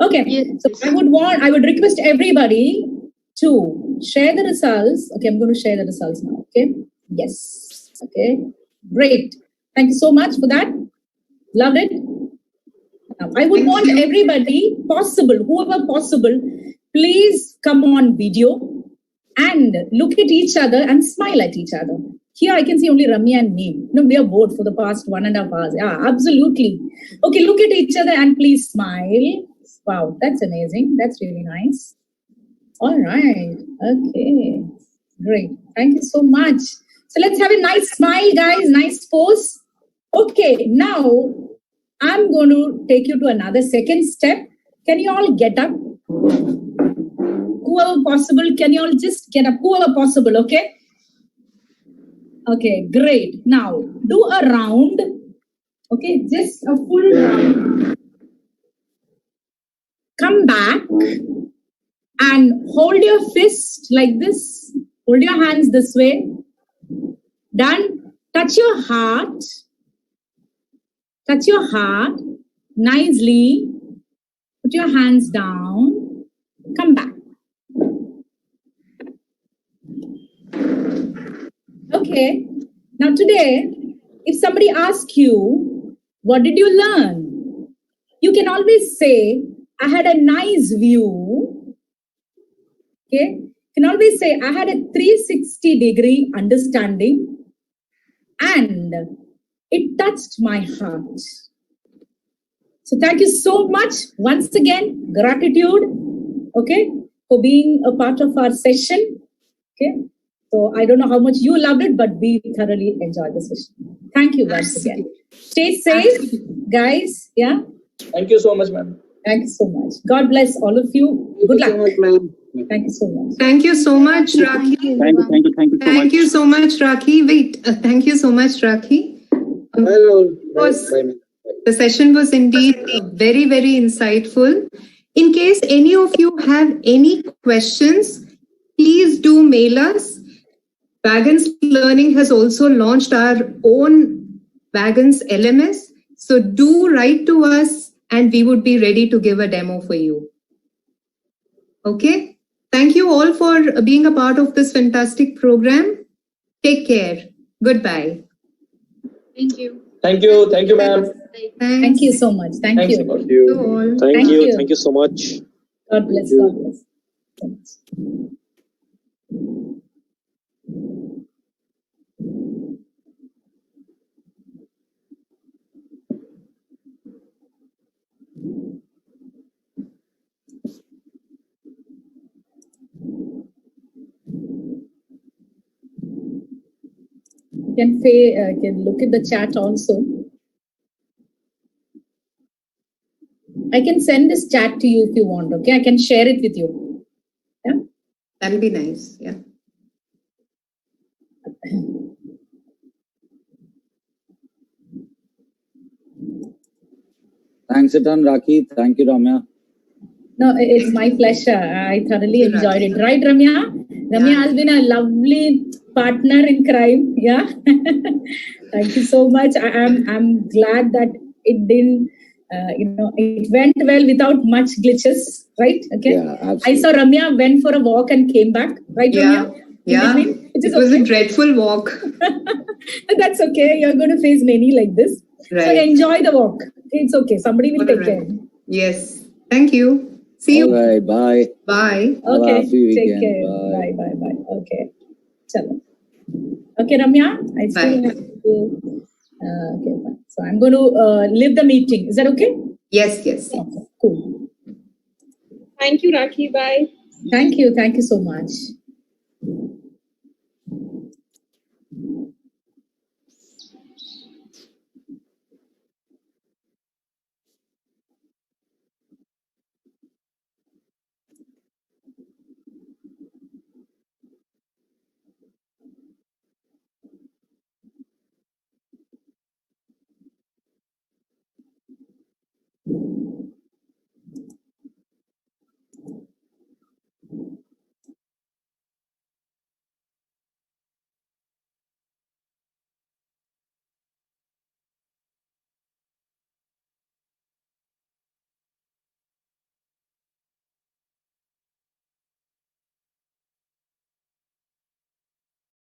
Okay. Yes. So I would request everybody to share the results. Okay, I'm going to share the results now. Okay. Yes. Okay. Great. Thank you so much for that. Loved it. Now, I would want everybody whoever possible, please come on video and look at each other and smile at each other. Here I can see only Ramya and me. No, we are bored for the past 1.5 hours. Yeah, absolutely. Okay, look at each other and please smile. Wow, that's amazing. That's really nice. All right. Okay. Great. Thank you so much. So let's have a nice smile, guys. Nice pose. Okay, now I'm going to take you to another second step. Can you all get up? Whoever possible, can you all just get up? Whoever possible, okay? Okay, great. Now, do a round. Okay, just a full round. Come back and hold your fist like this. Hold your hands this way. Done. Touch your heart. Touch your heart nicely. Put your hands down. Come back. Okay. Now today, if somebody asks you, what did you learn? You can always say, I had a nice view. Okay. You can always say, I had a 360-degree understanding and it touched my heart. So thank you so much. Once again, gratitude, okay, for being a part of our session. Okay. So I don't know how much you loved it, but we thoroughly enjoyed the session. Thank you once again. Stay safe, guys. Yeah.
Thank you so much, ma'am.
Thank you so much. God bless all of you. Good luck. Thank you so much.
Thank you so much, Rakhi. Thank you so much, Rakhi. Wait, thank you so much, Rakhi. The session was indeed very, very insightful. In case any of you have any questions, please do mail us. Wagons Learning has also launched our own Wagons LMS. So do write to us and we would be ready to give a demo for you. Okay. Thank you all for being a part of this fantastic program. Take care. Goodbye.
Thank you.
Thank you. Thank you, ma'am.
Thank you so much. Thank you.
Thank you. Thank you. Thank you so much.
God bless. God bless. You can look at the chat also. I can send this chat to you if you want, okay? I can share it with you. Yeah?
That'll be nice, yeah.
Thanks a ton, Rakhi. Thank you, Ramya.
No, it's my pleasure. I thoroughly enjoyed it. Right, Ramya? Ramya has been a lovely partner in crime. Yeah. Thank you so much. I'm glad that it didn't, it went well without much glitches. Right? Okay.
Yeah,
I saw Ramya went for a walk and came back. Right, Ramya?
Yeah. It was a dreadful walk.
That's okay. You're going to face many like this.
Right.
So enjoy the walk. It's okay. Somebody will take care.
Yes. Thank you. See you.
All right. Bye.
Bye.
Okay.
Weekend.
Take care.
Bye.
Bye. Okay. Chalo. Okay, Ramya. I still have to. Okay. Fine. So I'm going to leave the meeting. Is that okay?
Yes.
Okay. Cool.
Thank you, Rakhi. Bye.
Thank you. Thank you so much.